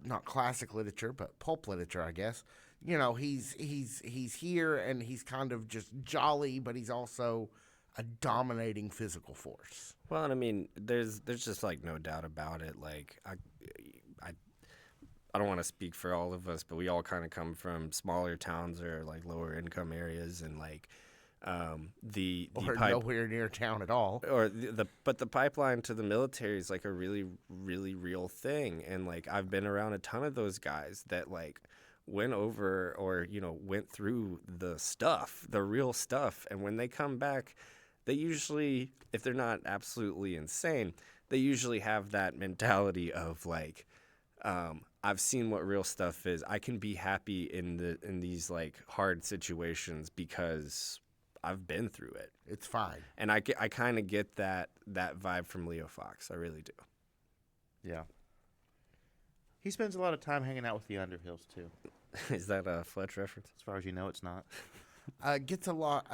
Speaker 3: not classic literature but pulp literature, I guess. He's here and he's kind of just jolly, but he's also a dominating physical force.
Speaker 1: Well, and I mean, there's just no doubt about it. I don't want to speak for all of us, but we all kind of come from smaller towns or lower income areas, and the
Speaker 3: Nowhere near town at all.
Speaker 1: or but the pipeline to the military is a really, really real thing. And I've been around a ton of those guys that went over or went through the real stuff, and when they come back, they usually, if they're not absolutely insane, they usually have that mentality of I've seen what real stuff is. I can be happy in these hard situations because I've been through it.
Speaker 3: It's fine.
Speaker 1: And I kind of get that vibe from Leo Fox. I really do.
Speaker 2: Yeah. He spends a lot of time hanging out with the Underhills, too.
Speaker 1: Is that a Fletch reference?
Speaker 2: As far as you know, it's not.
Speaker 3: Gets a lot.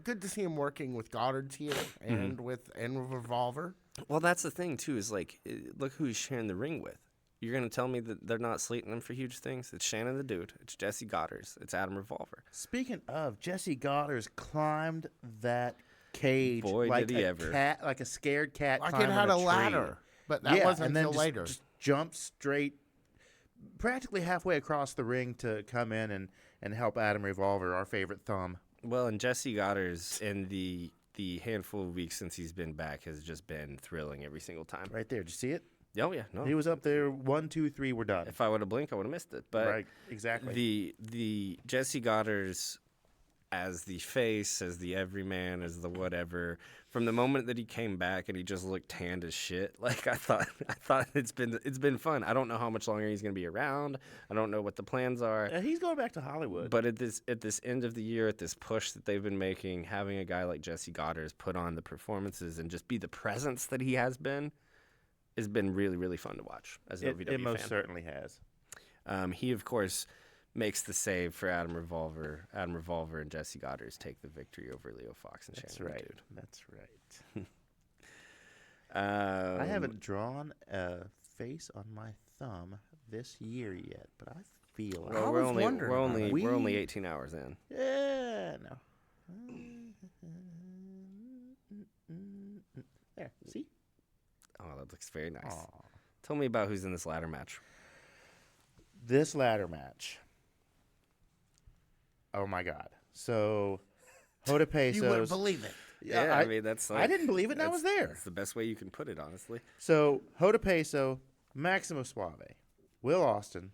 Speaker 3: Good to see him working with Goddard's here and with Revolver.
Speaker 1: Well, that's the thing too. Is look who he's sharing the ring with. You're gonna tell me that they're not slating him for huge things? It's Shannon the Dude. It's Jesse Goddard's. It's Adam Revolver.
Speaker 2: Speaking of, Jesse Goddard's climbed that cage
Speaker 1: Boy,
Speaker 2: like
Speaker 1: did he
Speaker 2: a
Speaker 1: ever.
Speaker 2: cat, like a scared cat.
Speaker 3: Like it
Speaker 2: climbing
Speaker 3: had a
Speaker 2: tree.
Speaker 3: ladder, but that wasn't
Speaker 2: and then
Speaker 3: until later.
Speaker 2: Just jumped straight, practically halfway across the ring to come in and help Adam Revolver, our favorite thumb.
Speaker 1: Well, and Jesse Goddard's in the handful of weeks since he's been back has just been thrilling every single time.
Speaker 2: Right there, did you see it?
Speaker 1: Oh yeah, no.
Speaker 2: He was up there. 1, 2, 3, we're done.
Speaker 1: If I would have blinked, I would have missed it. But
Speaker 2: Right, exactly.
Speaker 1: the Jesse Goddard's as the face, as the everyman, as the whatever. From the moment that he came back and he just looked tanned as shit, I thought it's been fun. I don't know how much longer he's gonna be around. I don't know what the plans are.
Speaker 2: He's going back to Hollywood.
Speaker 1: But at this end of the year, at this push that they've been making, having a guy like Jesse Goddard's put on the performances and just be the presence that he has been really, really fun to watch as an OVW
Speaker 2: it most
Speaker 1: fan.
Speaker 2: certainly has.
Speaker 1: He, of course, makes the save for Adam Revolver. Adam Revolver and Jesse Goddard's take the victory over Leo Fox and
Speaker 2: That's
Speaker 1: Shannon
Speaker 2: right.
Speaker 1: the Dude.
Speaker 2: That's right. I haven't drawn a face on my thumb this year yet, but I feel
Speaker 3: I
Speaker 1: Well,
Speaker 3: was wondering
Speaker 1: we're
Speaker 3: about it.
Speaker 1: only 18 hours in.
Speaker 2: yeah, no. There, see?
Speaker 1: Oh, that looks very nice.
Speaker 2: Aw.
Speaker 1: Tell me about who's in this ladder match.
Speaker 2: This ladder match. Oh my God! So, Hoda Pesos.
Speaker 3: You wouldn't believe it.
Speaker 1: Yeah, I mean that's.
Speaker 2: I didn't believe it, and I was there.
Speaker 1: That's the best way you can put it, honestly.
Speaker 2: So Hoda Peso, Maximo Suave, Will Austin,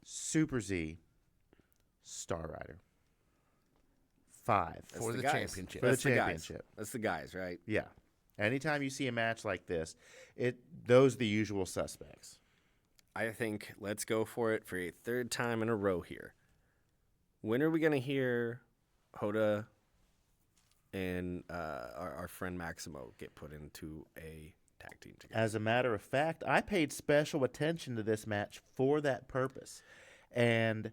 Speaker 2: Super Z, Star Rider. 5
Speaker 1: That's
Speaker 3: For the
Speaker 1: guys.
Speaker 3: championship.
Speaker 2: for the
Speaker 1: That's the guys.
Speaker 2: championship.
Speaker 1: That's the guys, right?
Speaker 2: Yeah. Anytime you see a match like this, those are the usual suspects.
Speaker 1: I think let's go for it for a third time in a row here. When are we going to hear Hoda and our friend Maximo get put into a tag team together?
Speaker 2: As a matter of fact, I paid special attention to this match for that purpose. And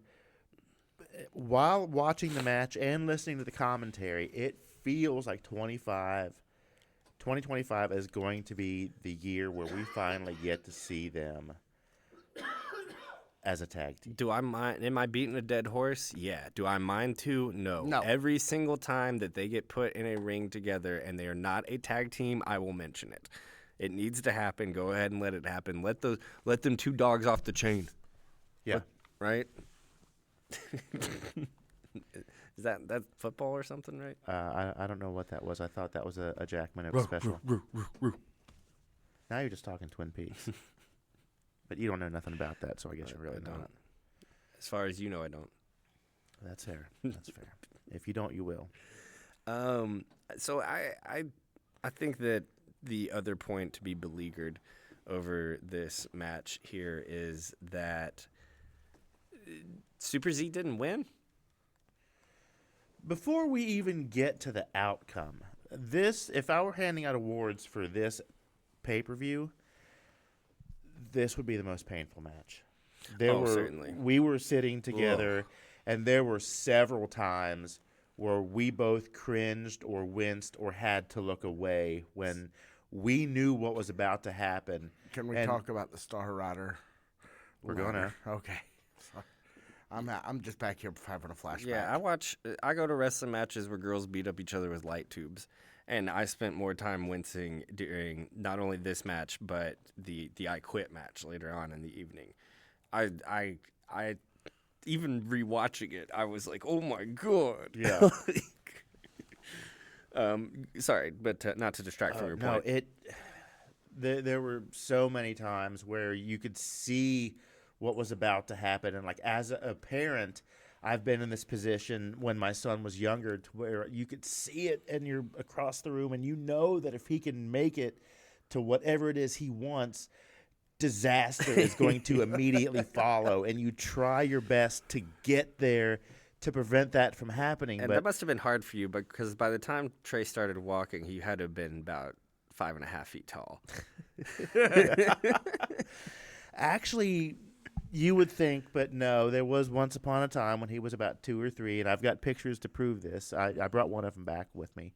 Speaker 2: while watching the match and listening to the commentary, it feels like 2025 is going to be the year where we finally get to see them as a tag team.
Speaker 1: Do I mind? Am I beating a dead horse? Yeah. Do I mind too? No.
Speaker 3: No.
Speaker 1: Every single time that they get put in a ring together and they are not a tag team, I will mention it. It needs to happen. Go ahead and let it happen. Let them two dogs off the chain.
Speaker 2: Yeah.
Speaker 1: Right? Is that football or something, right?
Speaker 2: I don't know what that was. I thought that was a Jack Minnow special. Now you're just talking Twin Peaks. But you don't know nothing about that, so I guess you're really
Speaker 1: I
Speaker 2: not.
Speaker 1: don't. As far as you know, I don't.
Speaker 2: That's fair. That's fair. If you don't, you will.
Speaker 1: So I think that the other point to be beleaguered over this match here is that Super Z didn't win.
Speaker 2: Before we even get to the outcome, if I were handing out awards for this pay-per-view, this would be the most painful match.
Speaker 1: Certainly.
Speaker 2: We were sitting together, and there were several times where we both cringed or winced or had to look away when we knew what was about to happen.
Speaker 3: Can we
Speaker 2: And
Speaker 3: talk about the Star Rider?
Speaker 2: We're gonna.
Speaker 3: Okay. Sorry. I'm just back here having a flashback.
Speaker 1: Yeah, I go to wrestling matches where girls beat up each other with light tubes, and I spent more time wincing during not only this match but the I Quit match later on in the evening. I even rewatching it, I was like, oh my god.
Speaker 2: Yeah.
Speaker 1: Sorry, but not to distract from your point.
Speaker 2: There were so many times where you could see what was about to happen, and like as a parent, I've been in this position when my son was younger, to where you could see it, and you're across the room, and you know that if he can make it to whatever it is he wants, disaster is going to immediately follow, and you try your best to get there to prevent that from happening.
Speaker 1: And
Speaker 2: but
Speaker 1: that must have been hard for you, because by the time Trey started walking, he had to have been about 5.5 feet tall.
Speaker 2: actually, you would think, but no, there was once upon a time when he was about 2 or 3, and I've got pictures to prove this. I brought one of them back with me,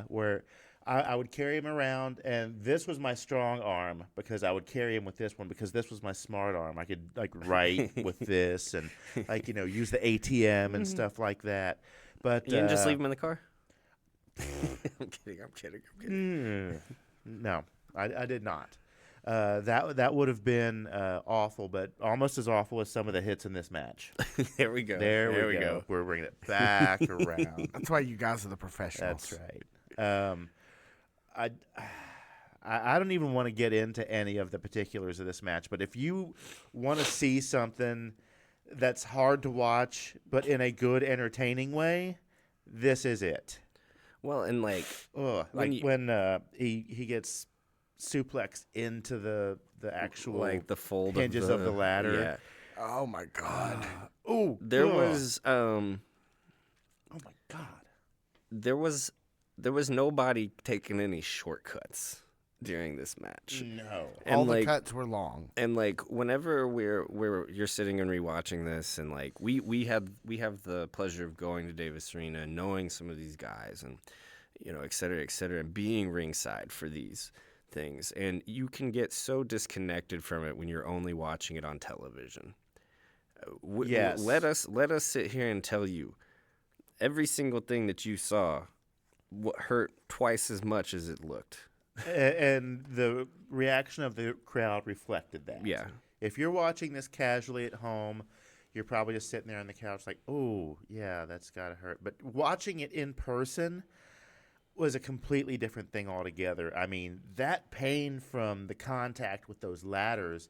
Speaker 2: where I would carry him around, and this was my strong arm because I would carry him with this one because this was my smart arm. I could like write with this and like use the ATM and stuff like that. But
Speaker 1: You didn't just leave him in the car? I'm kidding.
Speaker 2: No, I did not. That would have been awful, but almost as awful as some of the hits in this match.
Speaker 1: There we go.
Speaker 2: There we go. We're bringing it back around.
Speaker 3: That's why you guys are the professionals.
Speaker 2: That's right. I don't even want to get into any of the particulars of this match, but if you want to see something that's hard to watch but in a good, entertaining way, this is it.
Speaker 1: Well, and like
Speaker 2: when he gets suplexed into the actual
Speaker 1: like the fold
Speaker 2: hinges of the ladder.
Speaker 1: Yeah.
Speaker 3: Oh my god.
Speaker 2: Oh,
Speaker 1: There was
Speaker 2: oh my god.
Speaker 1: there was nobody taking any shortcuts during this match.
Speaker 2: No.
Speaker 1: And
Speaker 3: All the
Speaker 1: like,
Speaker 3: cuts were long.
Speaker 1: And like whenever you're sitting and rewatching this, and like we have the pleasure of going to Davis Arena and knowing some of these guys, and et cetera, and being ringside for these things, and you can get so disconnected from it when you're only watching it on television.
Speaker 2: Yes.
Speaker 1: Let us sit here and tell you every single thing that you saw hurt twice as much as it looked.
Speaker 2: And the reaction of the crowd reflected that.
Speaker 1: Yeah.
Speaker 2: If you're watching this casually at home, you're probably just sitting there on the couch like, oh, yeah, that's got to hurt. But watching it in person was a completely different thing altogether. I mean, that pain from the contact with those ladders,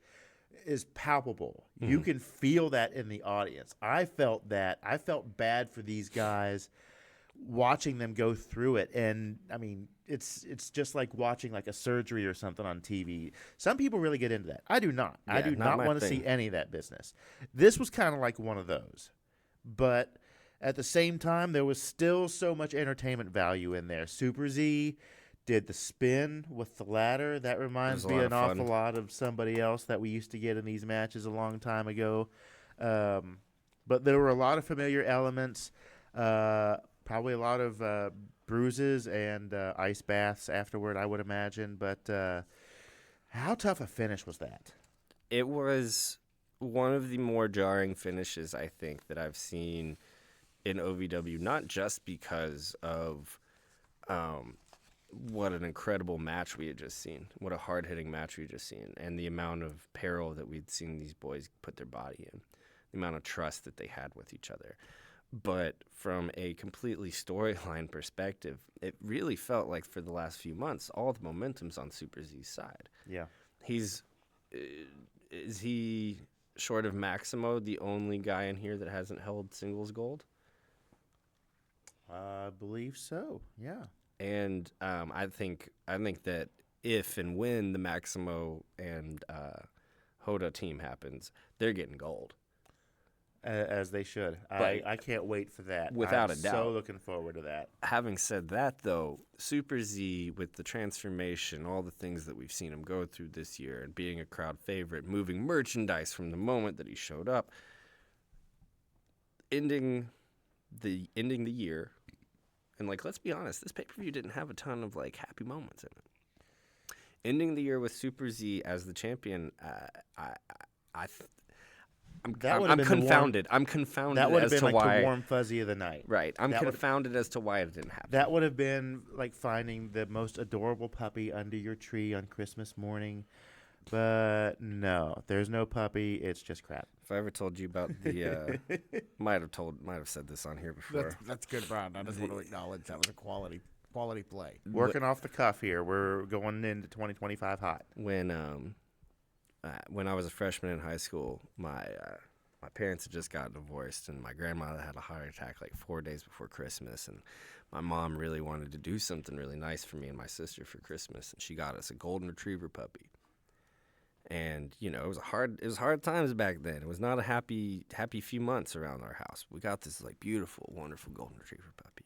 Speaker 2: is palpable. You can feel that in the audience. I felt that. I felt bad for these guys watching them go through it. And I mean, it's just like watching like a surgery or something on TV. Some people really get into that. I do not. I do not want to see any of that business. This was kind of like one of those. But at the same time, there was still so much entertainment value in there. Super Z did the spin with the ladder. That reminds me an awful lot of somebody else that we used to get in these matches a long time ago. But there were a lot of familiar elements, probably a lot of bruises and ice baths afterward, I would imagine. But how tough a finish was that?
Speaker 1: It was one of the more jarring finishes, I think, that I've seen in OVW, not just because of what an incredible match we had just seen, what a hard-hitting match we had just seen, and the amount of peril that we'd seen these boys put their body in, the amount of trust that they had with each other. But from a completely storyline perspective, it really felt like for the last few months, all the momentum's on Super Z's side.
Speaker 2: Yeah.
Speaker 1: Is he, short of Maximo, the only guy in here that hasn't held singles gold?
Speaker 2: I believe so, yeah.
Speaker 1: And I think that if and when the Maximo and Hoda team happens, they're getting gold.
Speaker 2: As they should. I can't wait for that.
Speaker 1: Without a doubt.
Speaker 2: I'm so looking forward to that.
Speaker 1: Having said that, though, Super Z, with the transformation, all the things that we've seen him go through this year, and being a crowd favorite, moving merchandise from the moment that he showed up, ending the year, and like, let's be honest, this pay-per-view didn't have a ton of like happy moments in it. Ending the year with Super Z as the champion, I'm confounded. I'm confounded
Speaker 2: that would have
Speaker 1: as
Speaker 2: been
Speaker 1: to
Speaker 2: like
Speaker 1: why.
Speaker 2: the warm fuzzy of the night.
Speaker 1: Right. I'm confounded as to why it didn't happen.
Speaker 2: That would have been like finding the most adorable puppy under your tree on Christmas morning. But no, there's no puppy. It's just crap.
Speaker 1: If I ever told you about the, might have said this on here before.
Speaker 3: That's good, Brian. I just want to acknowledge that was a quality play.
Speaker 2: Working off the cuff here. We're going into 2025 hot.
Speaker 1: When I was a freshman in high school, my parents had just gotten divorced, and my grandmother had a heart attack like 4 days before Christmas, and my mom really wanted to do something really nice for me and my sister for Christmas, and she got us a golden retriever puppy. And you know, it was hard times back then. It was not a happy few months around our house. We got this like beautiful, wonderful golden retriever puppy,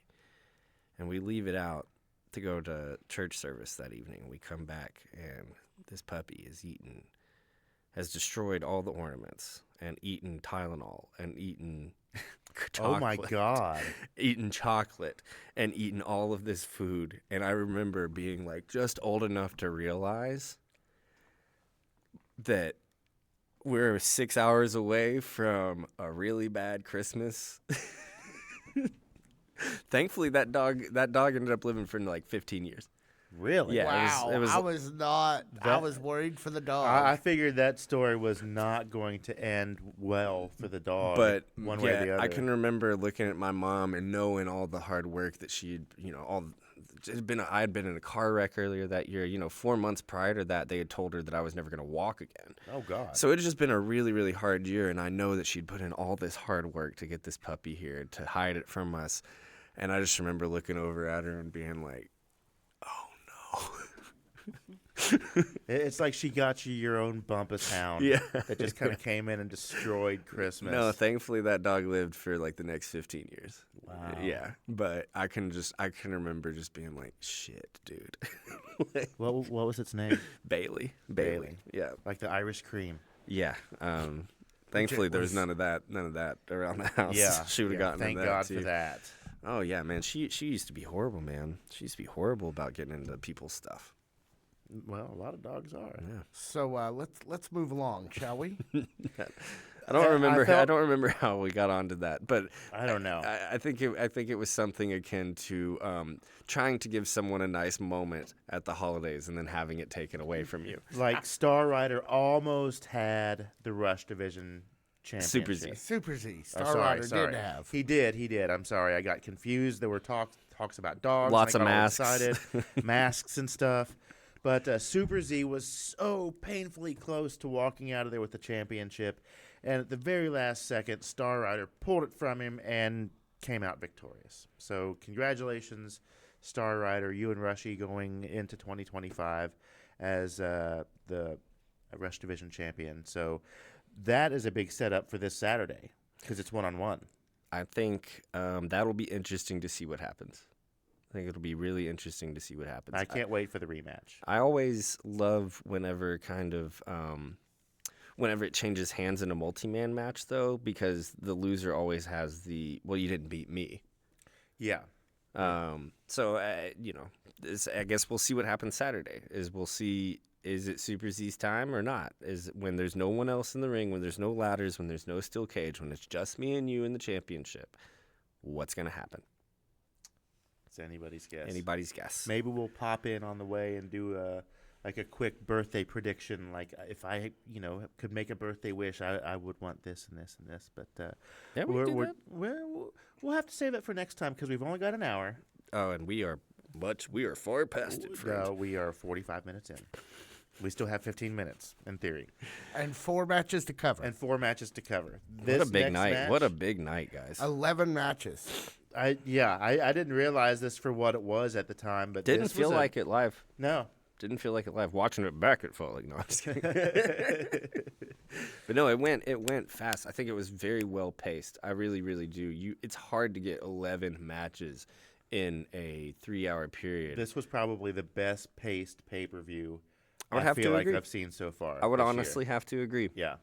Speaker 1: and we leave it out to go to church service that evening. We come back, and this puppy has destroyed all the ornaments and eaten Tylenol and eaten chocolate.
Speaker 2: Oh my God.
Speaker 1: Eaten chocolate and eaten all of this food. And I remember being like just old enough to realize that we're 6 hours away from a really bad Christmas. Thankfully, that dog ended up living for like 15 years.
Speaker 2: Really?
Speaker 1: Yeah.
Speaker 3: Wow.
Speaker 1: It was,
Speaker 3: I was worried for the dog.
Speaker 2: I figured that story was not going to end well for the dog.
Speaker 1: But
Speaker 2: one way or the other.
Speaker 1: I can remember looking at my mom and knowing all the hard work that she'd, I had been in a car wreck earlier that year. 4 months prior to that, they had told her that I was never going to walk again.
Speaker 2: Oh, God.
Speaker 1: So it had just been a really, really hard year, and I know that she'd put in all this hard work to get this puppy here, to hide it from us. And I just remember looking over at her and being like, oh, no.
Speaker 2: It's like she got you your own Bumpus hound.
Speaker 1: Yeah.
Speaker 2: That just kind of came in and destroyed Christmas.
Speaker 1: No, thankfully that dog lived for like the next 15 years.
Speaker 2: Wow.
Speaker 1: Yeah, but I can remember just being like, shit, dude. Like,
Speaker 2: What was its name?
Speaker 1: Bailey. Yeah.
Speaker 2: Like the Irish cream.
Speaker 1: Yeah. Thankfully there was none of that around the house.
Speaker 2: Yeah.
Speaker 1: She would have gotten
Speaker 2: Thank
Speaker 1: that
Speaker 2: God
Speaker 1: too.
Speaker 2: for that.
Speaker 1: Oh yeah, man. She used to be horrible, man. She used to be horrible about getting into people's stuff.
Speaker 2: Well, a lot of dogs are.
Speaker 1: Yeah.
Speaker 3: So let's move along, shall we?
Speaker 1: I don't remember how we got onto that, but
Speaker 2: I don't know.
Speaker 1: I think it was something akin to trying to give someone a nice moment at the holidays and then having it taken away from you.
Speaker 2: Like Star Rider almost had the Rush Division championship.
Speaker 3: Super Z.
Speaker 2: Oh,
Speaker 3: Star Rider did have.
Speaker 2: He did. I'm sorry. I got confused. There were talks about dogs.
Speaker 1: Lots
Speaker 2: and I
Speaker 1: of
Speaker 2: got all
Speaker 1: masks.
Speaker 2: excited. Masks and stuff. But Super Z was so painfully close to walking out of there with the championship. And at the very last second, Star Rider pulled it from him and came out victorious. So congratulations, Star Rider, you and Rushy going into 2025 as the Rush Division champion. So that is a big setup for this Saturday because it's one-on-one.
Speaker 1: I think that'll be interesting to see what happens. I think it'll be really interesting to see what happens.
Speaker 2: I can't wait for the rematch.
Speaker 1: I always love whenever it changes hands in a multi-man match, though, because the loser always has well, you didn't beat me.
Speaker 2: Yeah.
Speaker 1: So, I guess we'll see what happens Saturday. We'll see, is it Super Z's time or not? Is when there's no one else in the ring, when there's no ladders, when there's no steel cage, when it's just me and you in the championship, what's going to happen?
Speaker 2: It's anybody's guess.
Speaker 1: Anybody's guess.
Speaker 2: Maybe we'll pop in on the way and do a quick birthday prediction. Like if I, could make a birthday wish, I would want this and this and this. But
Speaker 1: yeah,
Speaker 2: we'll have to save that for next time because we've only got an hour.
Speaker 1: Oh, and we are far past it, friend.
Speaker 2: No, we are 45 minutes in. We still have 15 minutes in theory,
Speaker 3: and 4 matches to cover.
Speaker 1: What a big night! What a big night, guys!
Speaker 3: 11 matches.
Speaker 2: I didn't realize this for what it was at the time, but
Speaker 1: didn't feel like it live.
Speaker 2: No,
Speaker 1: didn't feel like it live. Watching it back, it felt like no. I'm just kidding. But no, it went fast. I think it was very well paced. I really, really do. It's hard to get 11 matches in a 3-hour period.
Speaker 2: This was probably the best paced pay-per-view
Speaker 1: I feel like
Speaker 2: I've seen so far.
Speaker 1: I would honestly have to agree.
Speaker 2: Yeah.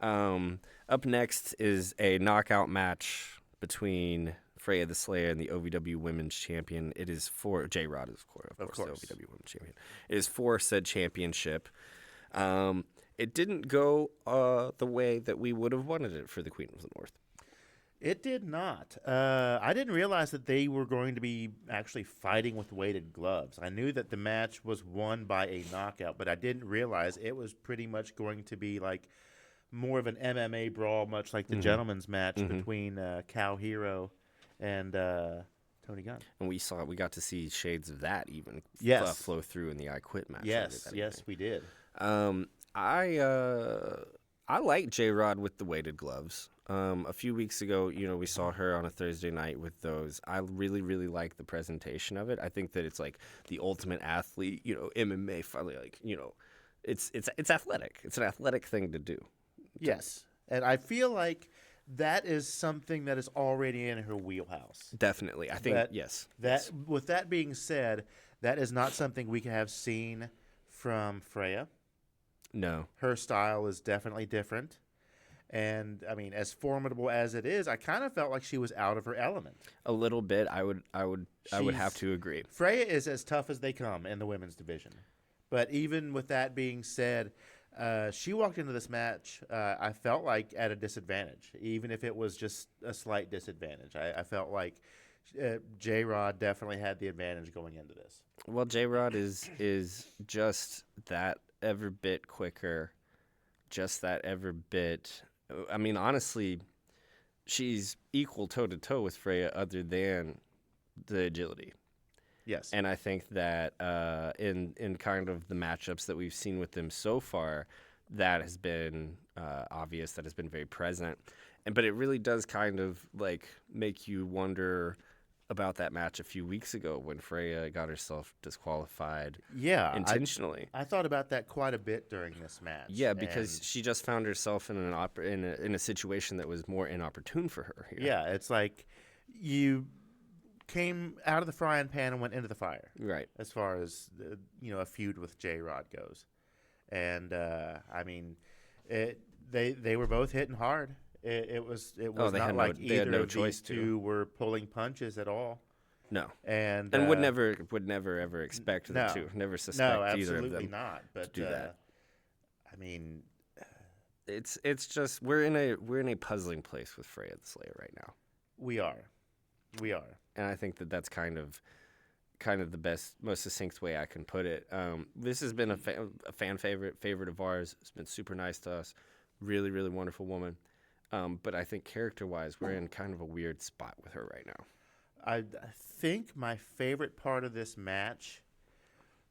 Speaker 1: Up next is a knockout match between Freya the Slayer and the OVW Women's Champion. It is for J-Rod, of course, the OVW Women's Champion. It is for said championship. It didn't go the way that we would have wanted it for the Queen of the North.
Speaker 2: It did not. I didn't realize that they were going to be actually fighting with weighted gloves. I knew that the match was won by a knockout, but I didn't realize it was pretty much going to be like more of an MMA brawl, much like the gentleman's match between Cow Hero and Tony Gunn.
Speaker 1: And we got to see shades of that even flow through in the I Quit match.
Speaker 2: Yes, we did.
Speaker 1: I like J-Rod with the weighted gloves. A few weeks ago, we saw her on a Thursday night with those. I really, really like the presentation of it. I think that it's like the ultimate athlete, MMA, finally, it's athletic. It's an athletic thing to do.
Speaker 2: Yes. And I feel like that is something that is already in her wheelhouse.
Speaker 1: Definitely. I think, yes.
Speaker 2: With that being said, that is not something we have seen from Freya.
Speaker 1: No.
Speaker 2: Her style is definitely different. And I mean, as formidable as it is, I kind of felt like she was out of her element.
Speaker 1: A little bit. I would have to agree.
Speaker 2: Freya is as tough as they come in the women's division. But even with that being said, she walked into this match, I felt like at a disadvantage, even if it was just a slight disadvantage. I felt like J-Rod definitely had the advantage going into this.
Speaker 1: Well, J-Rod is just that ever bit quicker, just that ever bit. I mean, honestly, she's equal toe-to-toe with Freya other than the agility.
Speaker 2: Yes.
Speaker 1: And I think that in kind of the matchups that we've seen with them so far, that has been obvious, that has been very present. But it really does kind of like make you wonder about that match a few weeks ago when Freya got herself disqualified intentionally.
Speaker 2: I thought about that quite a bit during this match.
Speaker 1: Yeah, because she just found herself in a situation that was more inopportune for her. Here.
Speaker 2: Yeah, it's like you came out of the frying pan and went into the fire.
Speaker 1: Right.
Speaker 2: As far as a feud with J-Rod goes. And I mean, they were both hitting hard. It was not like either of these two were pulling punches at all.
Speaker 1: No,
Speaker 2: and
Speaker 1: would never ever expect them to. Never suspect either of them.
Speaker 2: Absolutely not. But
Speaker 1: to do that.
Speaker 2: I mean,
Speaker 1: it's just we're in a puzzling place with Freya the Slayer right now.
Speaker 2: We are,
Speaker 1: and I think that's kind of the best, most succinct way I can put it. This has been a fan favorite of ours. It's been super nice to us. Really, really wonderful woman. But I think character-wise, we're in kind of a weird spot with her right now.
Speaker 2: I think my favorite part of this match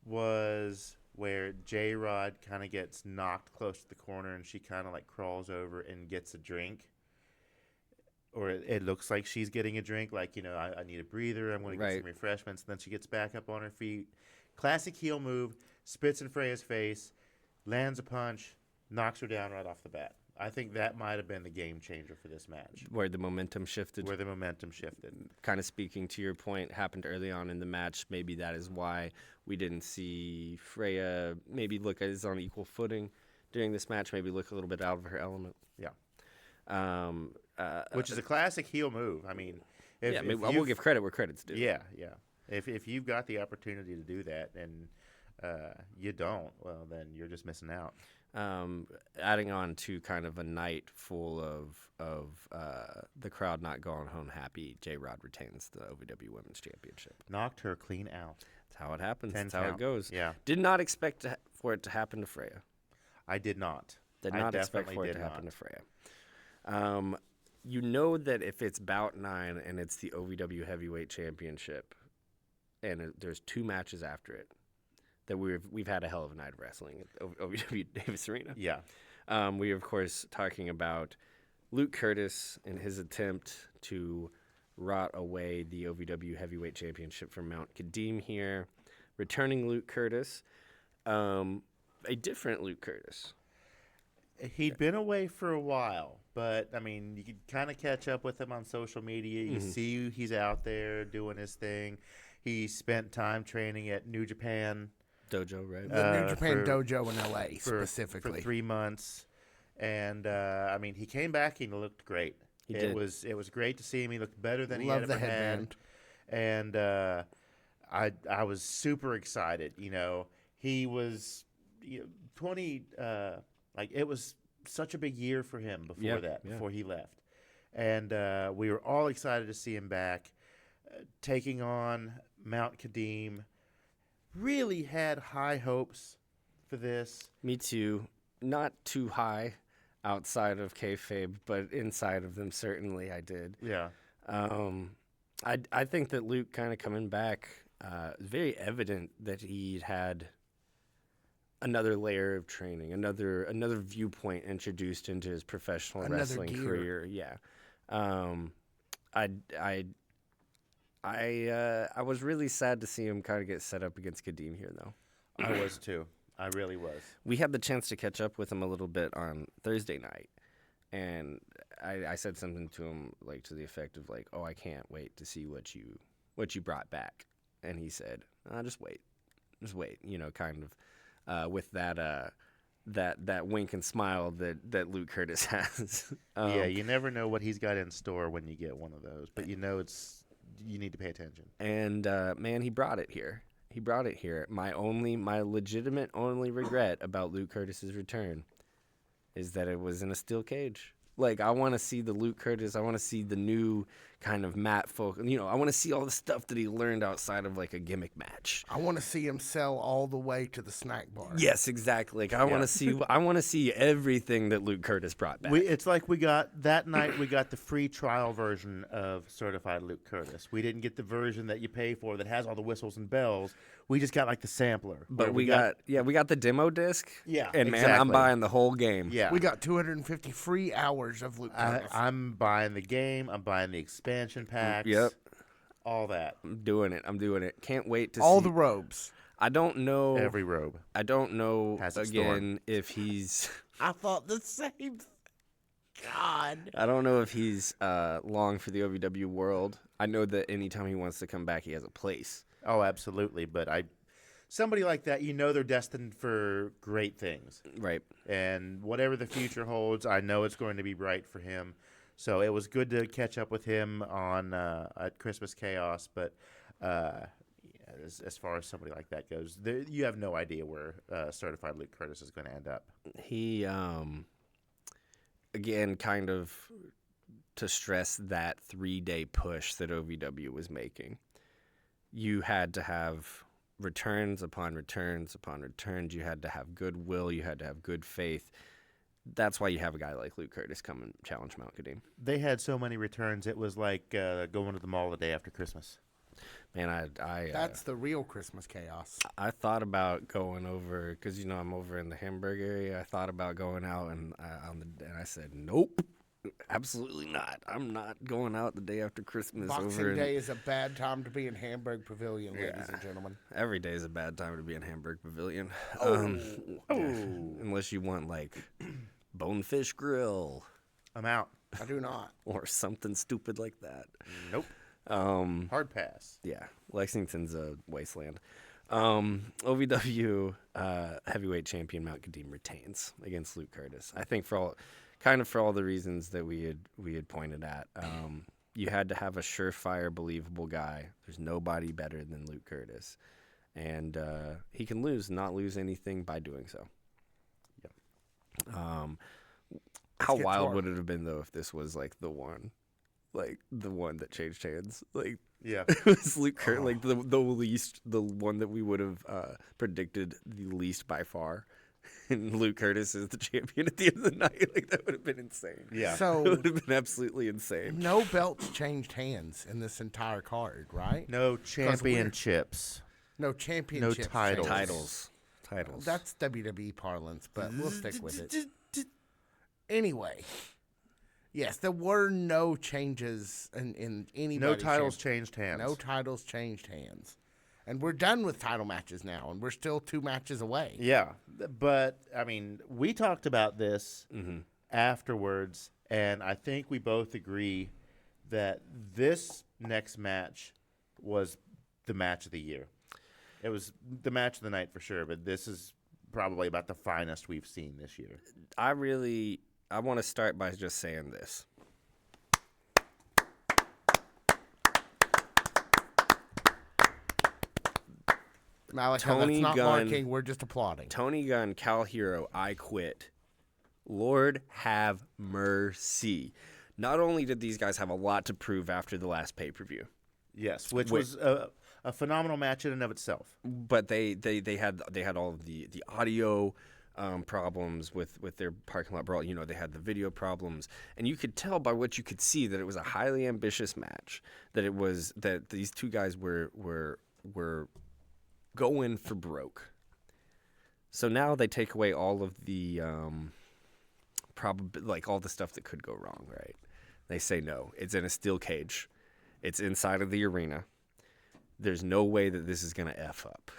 Speaker 2: was where J-Rod kind of gets knocked close to the corner and she kind of like crawls over and gets a drink. Or it looks like she's getting a drink, like, I need a breather, I'm going to get some refreshments. And then she gets back up on her feet. Classic heel move, spits in Freya's face, lands a punch, knocks her down right off the bat. I think that might have been the game changer for this match.
Speaker 1: Where the momentum shifted. Kind of speaking to your point, happened early on in the match. Maybe that is why we didn't see Freya maybe look as on equal footing during this match, maybe look a little bit out of her element.
Speaker 2: Yeah. Which is a classic heel move. I mean,
Speaker 1: we'll give credit where credit's due.
Speaker 2: Yeah, yeah. If you've got the opportunity to do that and you don't, well, then you're just missing out.
Speaker 1: Adding on to kind of a night full of the crowd not going home happy, J-Rod retains the OVW Women's Championship.
Speaker 2: Knocked her clean out.
Speaker 1: That's how it happens. That's how it goes.
Speaker 2: Yeah.
Speaker 1: Did not expect for it to happen to Freya.
Speaker 2: I did not.
Speaker 1: Did not expect for it to happen to Freya. You know that if it's bout 9 and it's the OVW Heavyweight Championship, and there's 2 matches after it, that we've had a hell of a night of wrestling at OVW Davis Arena.
Speaker 2: Yeah.
Speaker 1: We are, of course, talking about Luke Curtis and his attempt to rot away the OVW Heavyweight Championship from Mount Kadim here. Returning Luke Curtis, a different Luke Curtis.
Speaker 2: He'd been away for a while, but, I mean, you could kind of catch up with him on social media. You see he's out there doing his thing. He spent time training at New Japan
Speaker 1: Dojo, right?
Speaker 3: The New Japan Dojo in L.A. specifically.
Speaker 2: For 3 months. And, I mean, he came back and he looked great. It was great to see him. He looked better than he had ever had. And I was super excited. He was 20 it was such a big year for him before he left. And we were all excited to see him back, taking on Mount Kadim. Really had high hopes for this.
Speaker 1: Me too. Not too high outside of kayfabe, but inside of them, certainly I did.
Speaker 2: Yeah.
Speaker 1: I think that Luke kind of coming back, very evident that he'd had another layer of training, another viewpoint introduced into his professional wrestling career. Yeah. I was really sad to see him kind of get set up against Kadim here, though.
Speaker 2: I was too. I really was.
Speaker 1: We had the chance to catch up with him a little bit on Thursday night, and I said something to him like to the effect of like, "Oh, I can't wait to see what you brought back," and he said, "Just wait, kind of with that wink and smile that Luke Curtis has.
Speaker 2: Yeah, you never know what he's got in store when you get one of those, but you need to pay attention.
Speaker 1: And man, he brought it here. My legitimate only regret about Luke Curtis's return is that it was in a steel cage. Like, I want to see the Luke Curtis. I want to see the new kind of Matt folk. I want to see all the stuff that he learned outside of like a gimmick match.
Speaker 3: I want to see him sell all the way to the snack bar.
Speaker 1: Yes, exactly. Like, I want to see everything that Luke Curtis brought back.
Speaker 2: It's like we got the free trial version of Certified Luke Curtis. We didn't get the version that you pay for that has all the whistles and bells. We just got like the sampler.
Speaker 1: But we got the demo disc.
Speaker 2: Yeah,
Speaker 1: and exactly. Man, I'm buying the whole game.
Speaker 2: Yeah,
Speaker 3: we got 250 free hours of Luke Curtis.
Speaker 2: I'm buying the game. I'm buying the expansion packs.
Speaker 1: Yep,
Speaker 2: all that.
Speaker 1: I'm doing it. Can't wait to see
Speaker 3: all the robes.
Speaker 1: I don't know
Speaker 2: every robe.
Speaker 1: I don't know again if he's.
Speaker 3: I thought the same. God.
Speaker 1: I don't know if he's long for the OVW world. I know that anytime he wants to come back, he has a place.
Speaker 2: Oh, absolutely. But somebody like that, they're destined for great things.
Speaker 1: Right.
Speaker 2: And whatever the future holds, I know it's going to be bright for him. So it was good to catch up with him on at Christmas Chaos. But as far as somebody like that goes, you have no idea where Certified Luke Curtis is going to end up.
Speaker 1: He, again, kind of to stress that 3-day push that OVW was making. You had to have returns upon returns upon returns. You had to have goodwill. You had to have good faith. That's why you have a guy like Luke Curtis come and challenge Mount Kadim.
Speaker 2: They had so many returns, it was like going to the mall the day after Christmas.
Speaker 1: Man,
Speaker 3: That's the real Christmas chaos.
Speaker 1: I thought about going over because I'm over in the Hamburg area. I thought about going out and I said nope, absolutely not. I'm not going out the day after Christmas.
Speaker 3: Boxing Day is a bad time to be in Hamburg Pavilion, ladies and gentlemen.
Speaker 1: Every day is a bad time to be in Hamburg Pavilion. Unless you want like Bonefish Grill.
Speaker 2: I'm out.
Speaker 3: I do not.
Speaker 1: Or something stupid like that.
Speaker 2: Nope. Hard pass.
Speaker 1: Yeah, Lexington's a wasteland. OVW heavyweight champion Mount Kadim retains against Luke Curtis. I think for all the reasons that we had pointed at. You had to have a surefire, believable guy. There's nobody better than Luke Curtis, and he can not lose anything by doing so.
Speaker 2: Yep.
Speaker 1: How wild would it have been though if this was like the one that changed hands? Like,
Speaker 2: yeah,
Speaker 1: it was Luke Curtis, like the one that we would have predicted the least by far. And Luke Curtis is the champion at the end of the night. Like, that would have been insane.
Speaker 2: Yeah.
Speaker 3: So
Speaker 1: it would have been absolutely insane.
Speaker 3: No belts changed hands in this entire card, right?
Speaker 2: No championships.
Speaker 3: No championships.
Speaker 2: No titles.
Speaker 1: Titles.
Speaker 3: That's WWE parlance, but we'll stick with it. Anyway, yes, there were no changes in any.
Speaker 2: No titles changed hands.
Speaker 3: No titles changed hands. And we're done with title matches now, and we're still 2 matches away.
Speaker 2: Yeah, but, I mean, we talked about this afterwards, and I think we both agree that this next match was the match of the year. It was the match of the night for sure, but this is probably about the finest we've seen this year.
Speaker 1: I want to start by just saying this.
Speaker 3: Malachi,
Speaker 1: Tony
Speaker 3: that's not
Speaker 1: Gunn,
Speaker 3: marking. We're just applauding.
Speaker 1: Tony Gunn, Cal Hero, I quit. Lord have mercy. Not only did these guys have a lot to prove after the last pay-per-view.
Speaker 2: Yes, which was a phenomenal match in and of itself.
Speaker 1: But they had all of the audio problems with their parking lot brawl. They had the video problems, and you could tell by what you could see that it was a highly ambitious match. That these two guys were going for broke. So now they take away all of the all the stuff that could go wrong, right? They say no. It's in a steel cage. It's inside of the arena. There's no way that this is going to F up.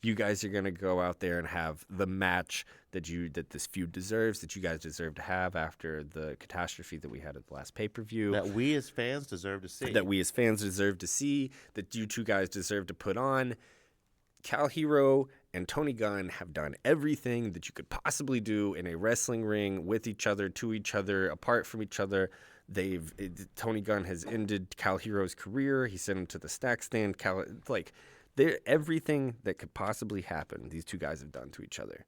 Speaker 1: You guys are going to go out there and have the match that this feud deserves, that you guys deserve to have after the catastrophe that we had at the last pay-per-view.
Speaker 2: That we as fans deserve to see. That you two guys deserve to put on. Cal Hero and Tony Gunn have done everything that you could possibly do in a wrestling ring with each other, to each other, apart from each other. Tony Gunn has ended Cal Hero's career. He sent him to the stack stand. Everything that could possibly happen, these two guys have done to each other.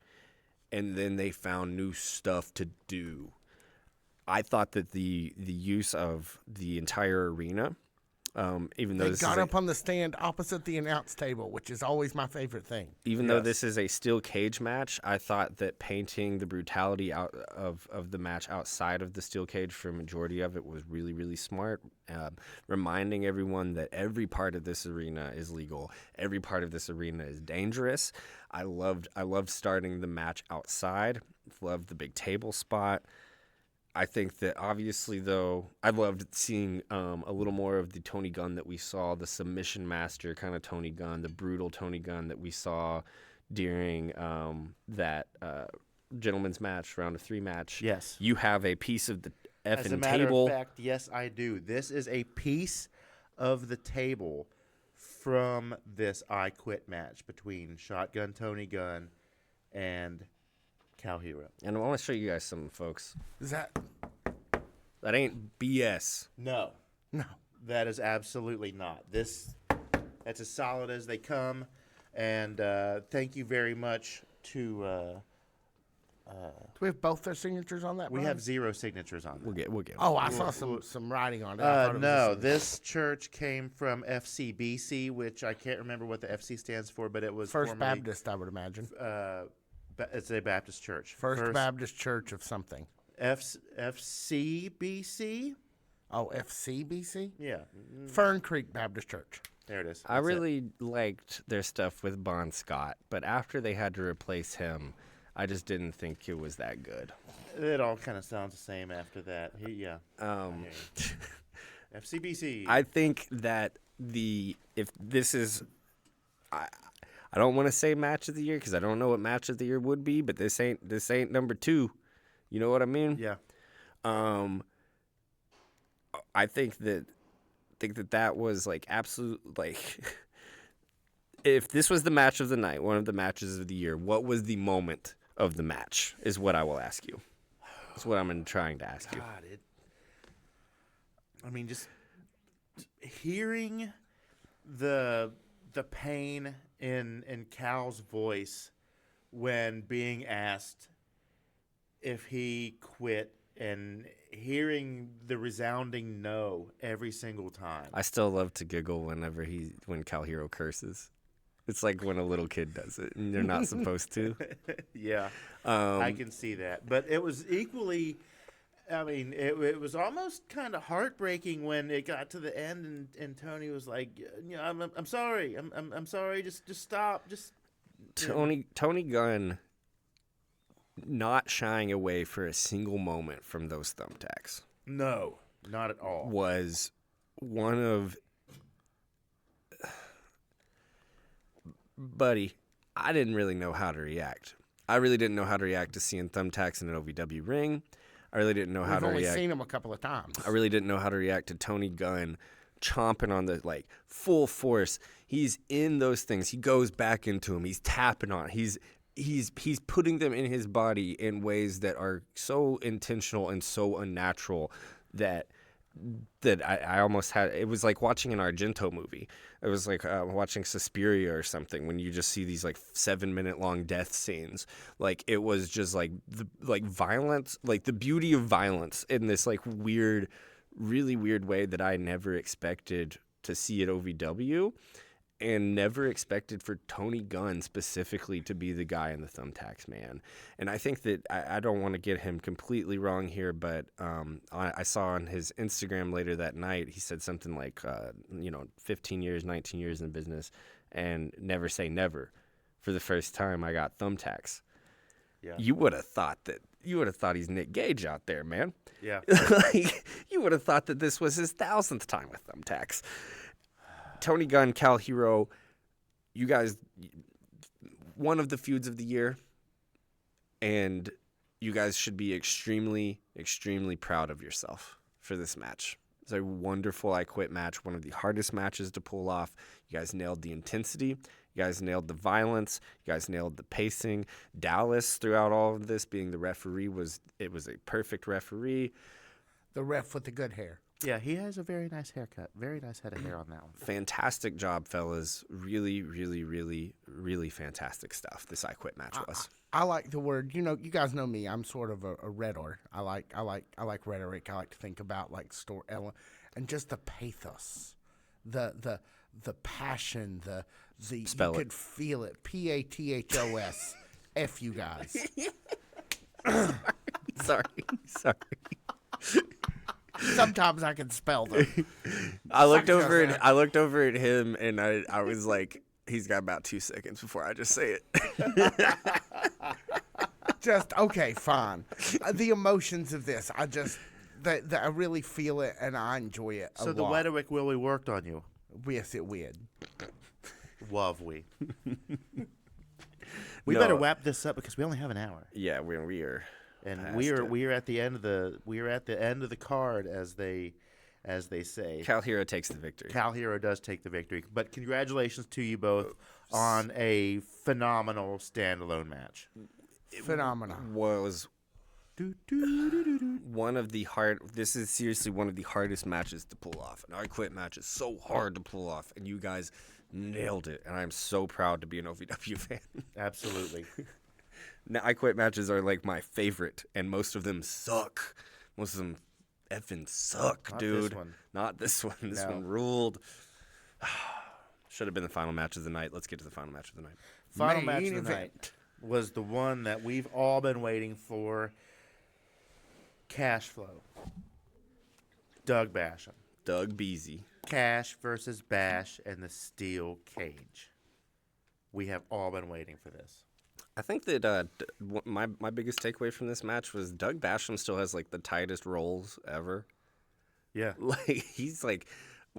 Speaker 2: And then they found new stuff to do. I thought that the use of the entire arena, even though
Speaker 3: they got up on the stand opposite the announce table, which is always my favorite thing.
Speaker 1: Even though this is a steel cage match, I thought that painting the brutality out of the match outside of the steel cage for a majority of it was really, really smart. Reminding everyone that every part of this arena is legal. Every part of this arena is dangerous. I loved starting the match outside. Loved the big table spot. I think that obviously, though, I loved seeing a little more of the Tony Gunn that we saw, the submission master kind of Tony Gunn, the brutal Tony Gunn that we saw during that gentleman's match, round of 3 match.
Speaker 2: Yes.
Speaker 1: You have a piece of the effing table.
Speaker 2: As a matter of fact, yes, I do. This is a piece of the table from this I Quit match between Shotgun Tony Gunn and Cal Hero.
Speaker 1: And I want to show you guys something, folks.
Speaker 3: That
Speaker 1: ain't BS.
Speaker 2: No. That is absolutely not. That's as solid as they come. And thank you very much to...
Speaker 3: do we have both their signatures on that?
Speaker 2: We
Speaker 3: Brian?
Speaker 2: have 0 signatures on that.
Speaker 1: We'll get.
Speaker 3: Oh, I saw some writing on it.
Speaker 2: No, this church came from FCBC, which I can't remember what the FC stands for, but it was
Speaker 3: First Baptist, I would imagine.
Speaker 2: It's a Baptist church.
Speaker 3: First Baptist Church of something.
Speaker 2: FCBC?
Speaker 3: Oh, FCBC?
Speaker 2: Yeah.
Speaker 3: Fern Creek Baptist Church.
Speaker 2: There it is.
Speaker 1: I
Speaker 2: That's it.
Speaker 1: really liked their stuff with Bon Scott, but after they had to replace him, I just didn't think it was that good.
Speaker 2: It all kind of sounds the same after that. Yeah. FCBC.
Speaker 1: I think that if this is, I don't want to say match of the year because I don't know what match of the year would be, but this ain't number 2. You know what I mean?
Speaker 2: Yeah.
Speaker 1: I think that was like absolute like. If this was the match of the night, one of the matches of the year, what was the moment of the match? Is what I will ask you. That's what I'm trying to ask you.
Speaker 2: God, I mean, just hearing the pain in Cal's voice when being asked if he quit, and hearing the resounding no every single time.
Speaker 1: I still love to giggle when Cal Hero curses. It's like when a little kid does it, and they're not supposed to.
Speaker 2: Yeah, I can see that. But it was equally, I mean, it was almost kind of heartbreaking when it got to the end, and Tony was like, "You know, I'm sorry, I'm sorry, just stop, just."
Speaker 1: Tony Gunn not shying away for a single moment from those thumbtacks.
Speaker 2: No, not at all.
Speaker 1: Was one of. Buddy, I didn't really know how to react. I really didn't know how to react to seeing thumbtacks in an OVW ring. I really didn't know how to react.
Speaker 3: We've only seen him a couple of times.
Speaker 1: I really didn't know how to react to Tony Gunn chomping on the full force. He's in those things. He goes back into them. He's tapping on. He's putting them in his body in ways that are so intentional and so unnatural that I almost had. It was like watching an Argento movie. It was like watching Suspiria or something when you just see these 7-minute long death scenes. Like it was just violence, like the beauty of violence in this weird, really weird way that I never expected to see at OVW. And never expected for Tony Gunn specifically to be the guy in the thumbtacks, man. And I think that I don't want to get him completely wrong here, but I saw on his Instagram later that night, he said something like, 15 years, 19 years in business, and never say never. For the first time, I got thumbtacks.
Speaker 2: Yeah.
Speaker 1: You would have thought he's Nick Gage out there, man.
Speaker 2: Yeah.
Speaker 1: You would have thought that this was his 1,000th time with thumbtacks. Tony Gunn, Cal Hero, you guys, one of the feuds of the year, and you guys should be extremely, extremely proud of yourself for this match. It's a wonderful I Quit match, one of the hardest matches to pull off. You guys nailed the intensity. You guys nailed the violence. You guys nailed the pacing. Dallas, throughout all of this, being the referee, was a perfect referee.
Speaker 3: The ref with the good hair.
Speaker 2: Yeah, he has a very nice haircut. Very nice head of hair on that one.
Speaker 1: Fantastic job, fellas. Really, really, really, really fantastic stuff this I Quit match was.
Speaker 3: I like the word. You guys know me. I'm sort of a rhetor. I like rhetoric. I like to think about story and just the pathos, the passion, the
Speaker 1: Spell
Speaker 3: you
Speaker 1: it.
Speaker 3: could feel it. PATHOS. F you guys.
Speaker 1: Sorry.
Speaker 3: Sometimes I can spell them.
Speaker 1: I looked over at him and I was like, he's got about 2 seconds before I just say it.
Speaker 3: Just okay, fine. The emotions of this, I really feel it and I enjoy it.
Speaker 2: So the rhetoric really worked on you.
Speaker 3: Yes, it would.
Speaker 2: Love we. We
Speaker 1: No.
Speaker 2: better wrap this up because we only have an hour.
Speaker 1: Yeah, we are.
Speaker 2: And we are at the end of the card, as they say.
Speaker 1: Cal Hero takes the victory.
Speaker 2: Cal Hero does take the victory. But congratulations to you both on a phenomenal standalone match.
Speaker 3: Phenomenal.
Speaker 1: Was one of the this is seriously one of the hardest matches to pull off. An I Quit match is so hard to pull off, and you guys nailed it. And I'm so proud to be an OVW fan.
Speaker 2: Absolutely.
Speaker 1: Now, I Quit matches are my favorite, and most of them suck. Most of them effing suck,
Speaker 2: Not
Speaker 1: dude.
Speaker 2: this one.
Speaker 1: Not this one. This
Speaker 2: No.
Speaker 1: one ruled. Should have been the final match of the night. Let's get to the final match of the night.
Speaker 2: Final
Speaker 3: Main
Speaker 2: match of the
Speaker 3: event.
Speaker 2: night was the one that we've all been waiting for. Cash Flow. Doug Basham.
Speaker 1: Doug Beasy.
Speaker 2: Cash versus Bash and the steel cage. We have all been waiting for this.
Speaker 1: I think that my biggest takeaway from this match was Doug Basham still has like the tightest rolls ever.
Speaker 2: Yeah.
Speaker 1: Like he's like,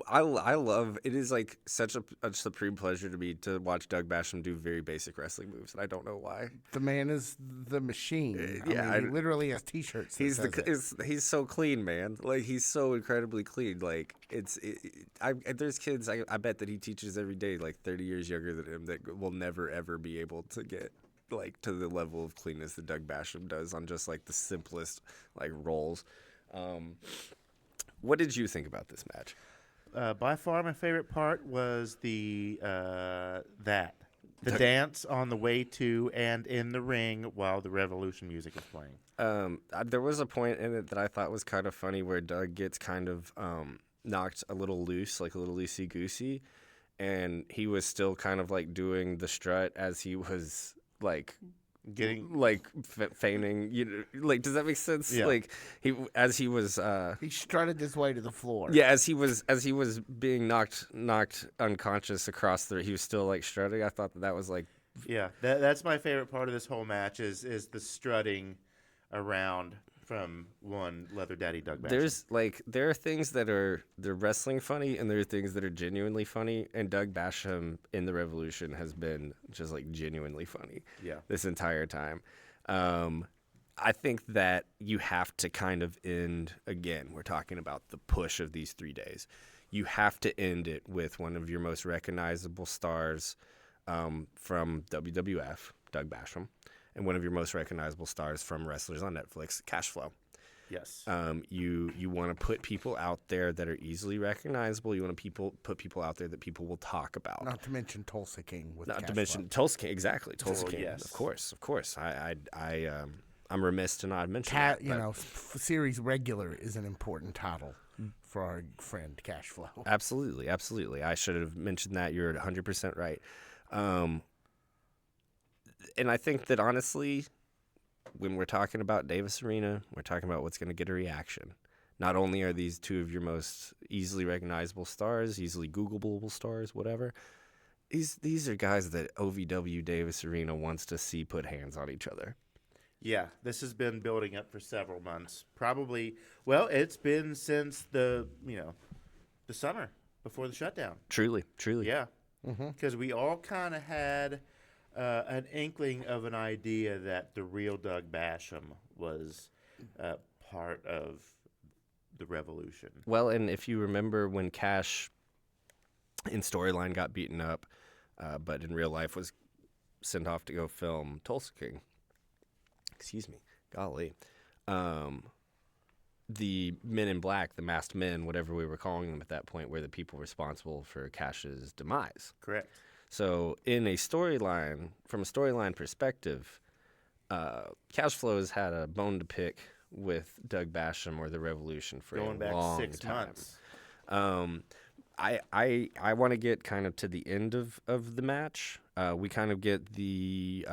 Speaker 1: I love it. Is like such a supreme pleasure to me to watch Doug Basham do very basic wrestling moves, and I don't know why.
Speaker 3: The man is the machine.
Speaker 1: Yeah,
Speaker 3: he literally has T-shirts.
Speaker 1: He's so clean, man. Like he's so incredibly clean. Like there's kids I bet that he teaches every day, like 30 years younger than him, that will never ever be able to get like to the level of cleanness that Doug Basham does on just like the simplest like rolls. What did you think about this match?
Speaker 2: By far, my favorite part was the dance on the way to and in the ring while the Revolution music was playing.
Speaker 1: There was a point in it that I thought was kind of funny where Doug gets kind of knocked a little loose, like a little loosey-goosey, and he was still kind of like doing the strut as he was like
Speaker 2: getting
Speaker 1: like feigning, you know, like, does that make sense?
Speaker 2: Yeah.
Speaker 1: Like he was
Speaker 3: he strutted his way to the floor.
Speaker 1: yeah, as he was being knocked unconscious across he was still like strutting. I thought that was like,
Speaker 2: yeah, that's my favorite part of this whole match is the strutting around from one Leather Daddy Doug Basham.
Speaker 1: There are things that they're wrestling funny, and there are things that are genuinely funny, and Doug Basham in the Revolution has been just like genuinely funny this entire time. I think that you have to kind of end, again, we're talking about the push of these 3 days. You have to end it with one of your most recognizable stars from WWF, Doug Basham, and one of your most recognizable stars from wrestlers on Netflix, Cash Flow.
Speaker 2: Yes.
Speaker 1: You want to put people out there that are easily recognizable. You want to put people out there that people will talk about.
Speaker 3: Not to mention Tulsa King with
Speaker 1: Not
Speaker 3: Cash
Speaker 1: to mention
Speaker 3: Flow.
Speaker 1: Tulsa King, exactly. Tulsa King,
Speaker 2: yes.
Speaker 1: of course. I'm remiss to not mention that.
Speaker 3: You know, series regular is an important title for our friend Cash Flow.
Speaker 1: Absolutely. I should have mentioned that. You're 100% right. And I think that, honestly, when we're talking about Davis Arena, we're talking about what's going to get a reaction. Not only are these two of your most easily recognizable stars, easily Googleable stars, whatever, these are guys that OVW Davis Arena wants to see put hands on each other.
Speaker 2: Yeah, this has been building up for several months. Probably, well, it's been since the summer before the shutdown.
Speaker 1: Truly.
Speaker 2: Yeah, because we all kind of had an inkling of an idea that the real Doug Basham was part of the Revolution.
Speaker 1: Well, and if you remember when Cash in storyline got beaten up, but in real life was sent off to go film Tulsa King. Excuse me. Golly. The Men in Black, the masked men, whatever we were calling them at that point, were the people responsible for Cash's demise.
Speaker 2: Correct.
Speaker 1: So from a storyline perspective, Cash Flow has had a bone to pick with Doug Basham or the Revolution for
Speaker 2: Going
Speaker 1: a
Speaker 2: back
Speaker 1: long
Speaker 2: 6
Speaker 1: time.
Speaker 2: months.
Speaker 1: I want to get kind of to the end of the match. We kind of get the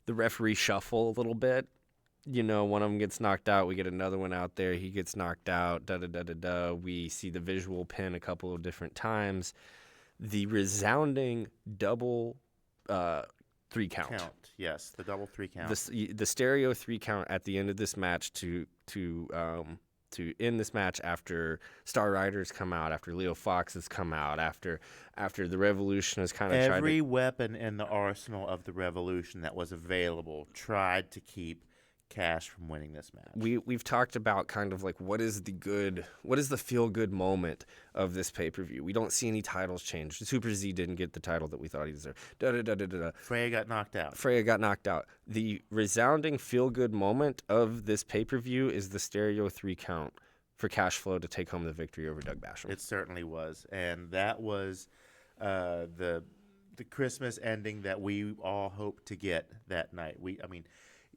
Speaker 1: referee shuffle a little bit. You know, one of them gets knocked out. We get another one out there. He gets knocked out. Da-da-da-da-da. We see the visual pin a couple of different times. The resounding double 3 count.
Speaker 2: Yes, the double 3 count.
Speaker 1: The stereo 3 count at the end of this match to end this match after Star Riders come out, after Leo Fox has come out, after the Revolution has kind of tried to...
Speaker 2: Every weapon in the arsenal of the Revolution that was available tried to keep Cash from winning this match.
Speaker 1: We've talked about kind of like what is the feel good moment of this pay-per-view. We don't see any titles change. Super Z didn't get the title that we thought he deserved.
Speaker 2: Freya got knocked out. The resounding feel good moment of this pay-per-view is the stereo 3 count for Cash Flow to take home the victory over Doug Basham. It certainly was, and that was the Christmas ending that we all hoped to get that night.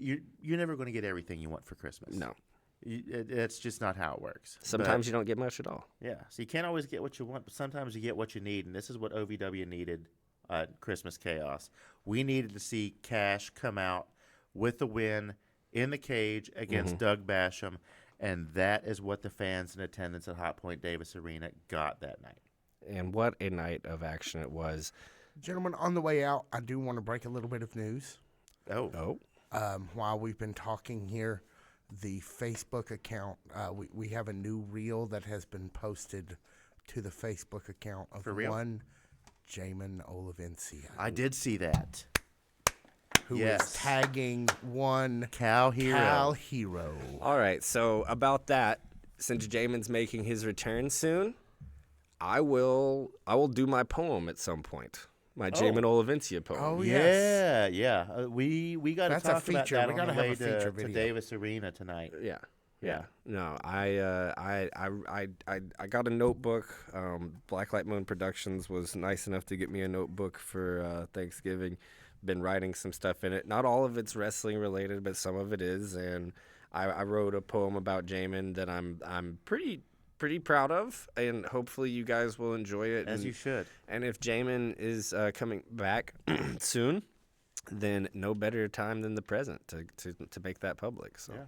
Speaker 2: You're never going to get everything you want for Christmas.
Speaker 1: No.
Speaker 2: It's just not how it works.
Speaker 1: Sometimes you don't get much at all.
Speaker 2: Yeah. So you can't always get what you want, but sometimes you get what you need, and this is what OVW needed at Christmas Chaos. We needed to see Cash come out with the win in the cage against Doug Basham, And that is what the fans in attendance at Hot Point Davis Arena got that night.
Speaker 1: And what a night of action it was.
Speaker 3: Gentlemen, on the way out, I do want to break a little bit of news.
Speaker 2: Oh.
Speaker 3: While we've been talking here, the Facebook account, we have a new reel that has been posted to the Facebook account of
Speaker 2: For real?
Speaker 3: one Jamin Olivencia,
Speaker 2: I did see that.
Speaker 3: who is
Speaker 2: Yes.
Speaker 3: tagging one
Speaker 2: Cal Hero.
Speaker 3: Cal Hero.
Speaker 1: All right, so about that, since Jamin's making his return soon, I will do my poem at some point. My Jamin Olivencia poem.
Speaker 3: Oh, yes.
Speaker 2: Yeah. We got to
Speaker 3: That's a
Speaker 2: talk about
Speaker 3: feature.
Speaker 2: that
Speaker 3: We
Speaker 2: on
Speaker 3: gotta
Speaker 2: the
Speaker 3: have
Speaker 2: way
Speaker 3: a feature
Speaker 2: to
Speaker 3: video.
Speaker 2: Davis Arena tonight.
Speaker 1: Yeah. No, I got a notebook. Blacklight Moon Productions was nice enough to get me a notebook for Thanksgiving. Been writing some stuff in it. Not all of it's wrestling related, but some of it is. And I wrote a poem about Jamin that I'm pretty proud of, and hopefully you guys will enjoy it.
Speaker 2: As you should.
Speaker 1: And if Jamin is coming back soon, then no better time than the present to make that public. So.
Speaker 2: Yeah.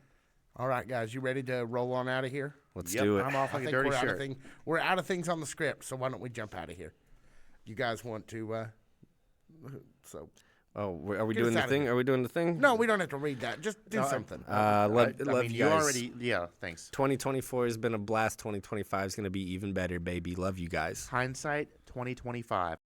Speaker 3: All right, guys, you ready to roll on out of here?
Speaker 1: Let's
Speaker 2: Yep,
Speaker 1: do it.
Speaker 2: I'm off
Speaker 3: I
Speaker 2: like a
Speaker 3: think
Speaker 2: dirty
Speaker 3: we're out of
Speaker 2: shirt.
Speaker 3: we're out of things on the script, so why don't we jump out of here? You guys want to? So
Speaker 1: Oh, are we
Speaker 3: Get us
Speaker 1: doing the
Speaker 3: out of
Speaker 1: thing?
Speaker 3: here.
Speaker 1: Are we doing the thing?
Speaker 3: no, we don't have to read that. Just do
Speaker 2: No,
Speaker 3: something.
Speaker 1: Love
Speaker 2: I mean,
Speaker 1: you
Speaker 2: you
Speaker 1: guys.
Speaker 2: already. Yeah, thanks.
Speaker 1: 2024 has been a blast. 2025 is going to be even better, baby. Love you guys.
Speaker 2: Hindsight 2025.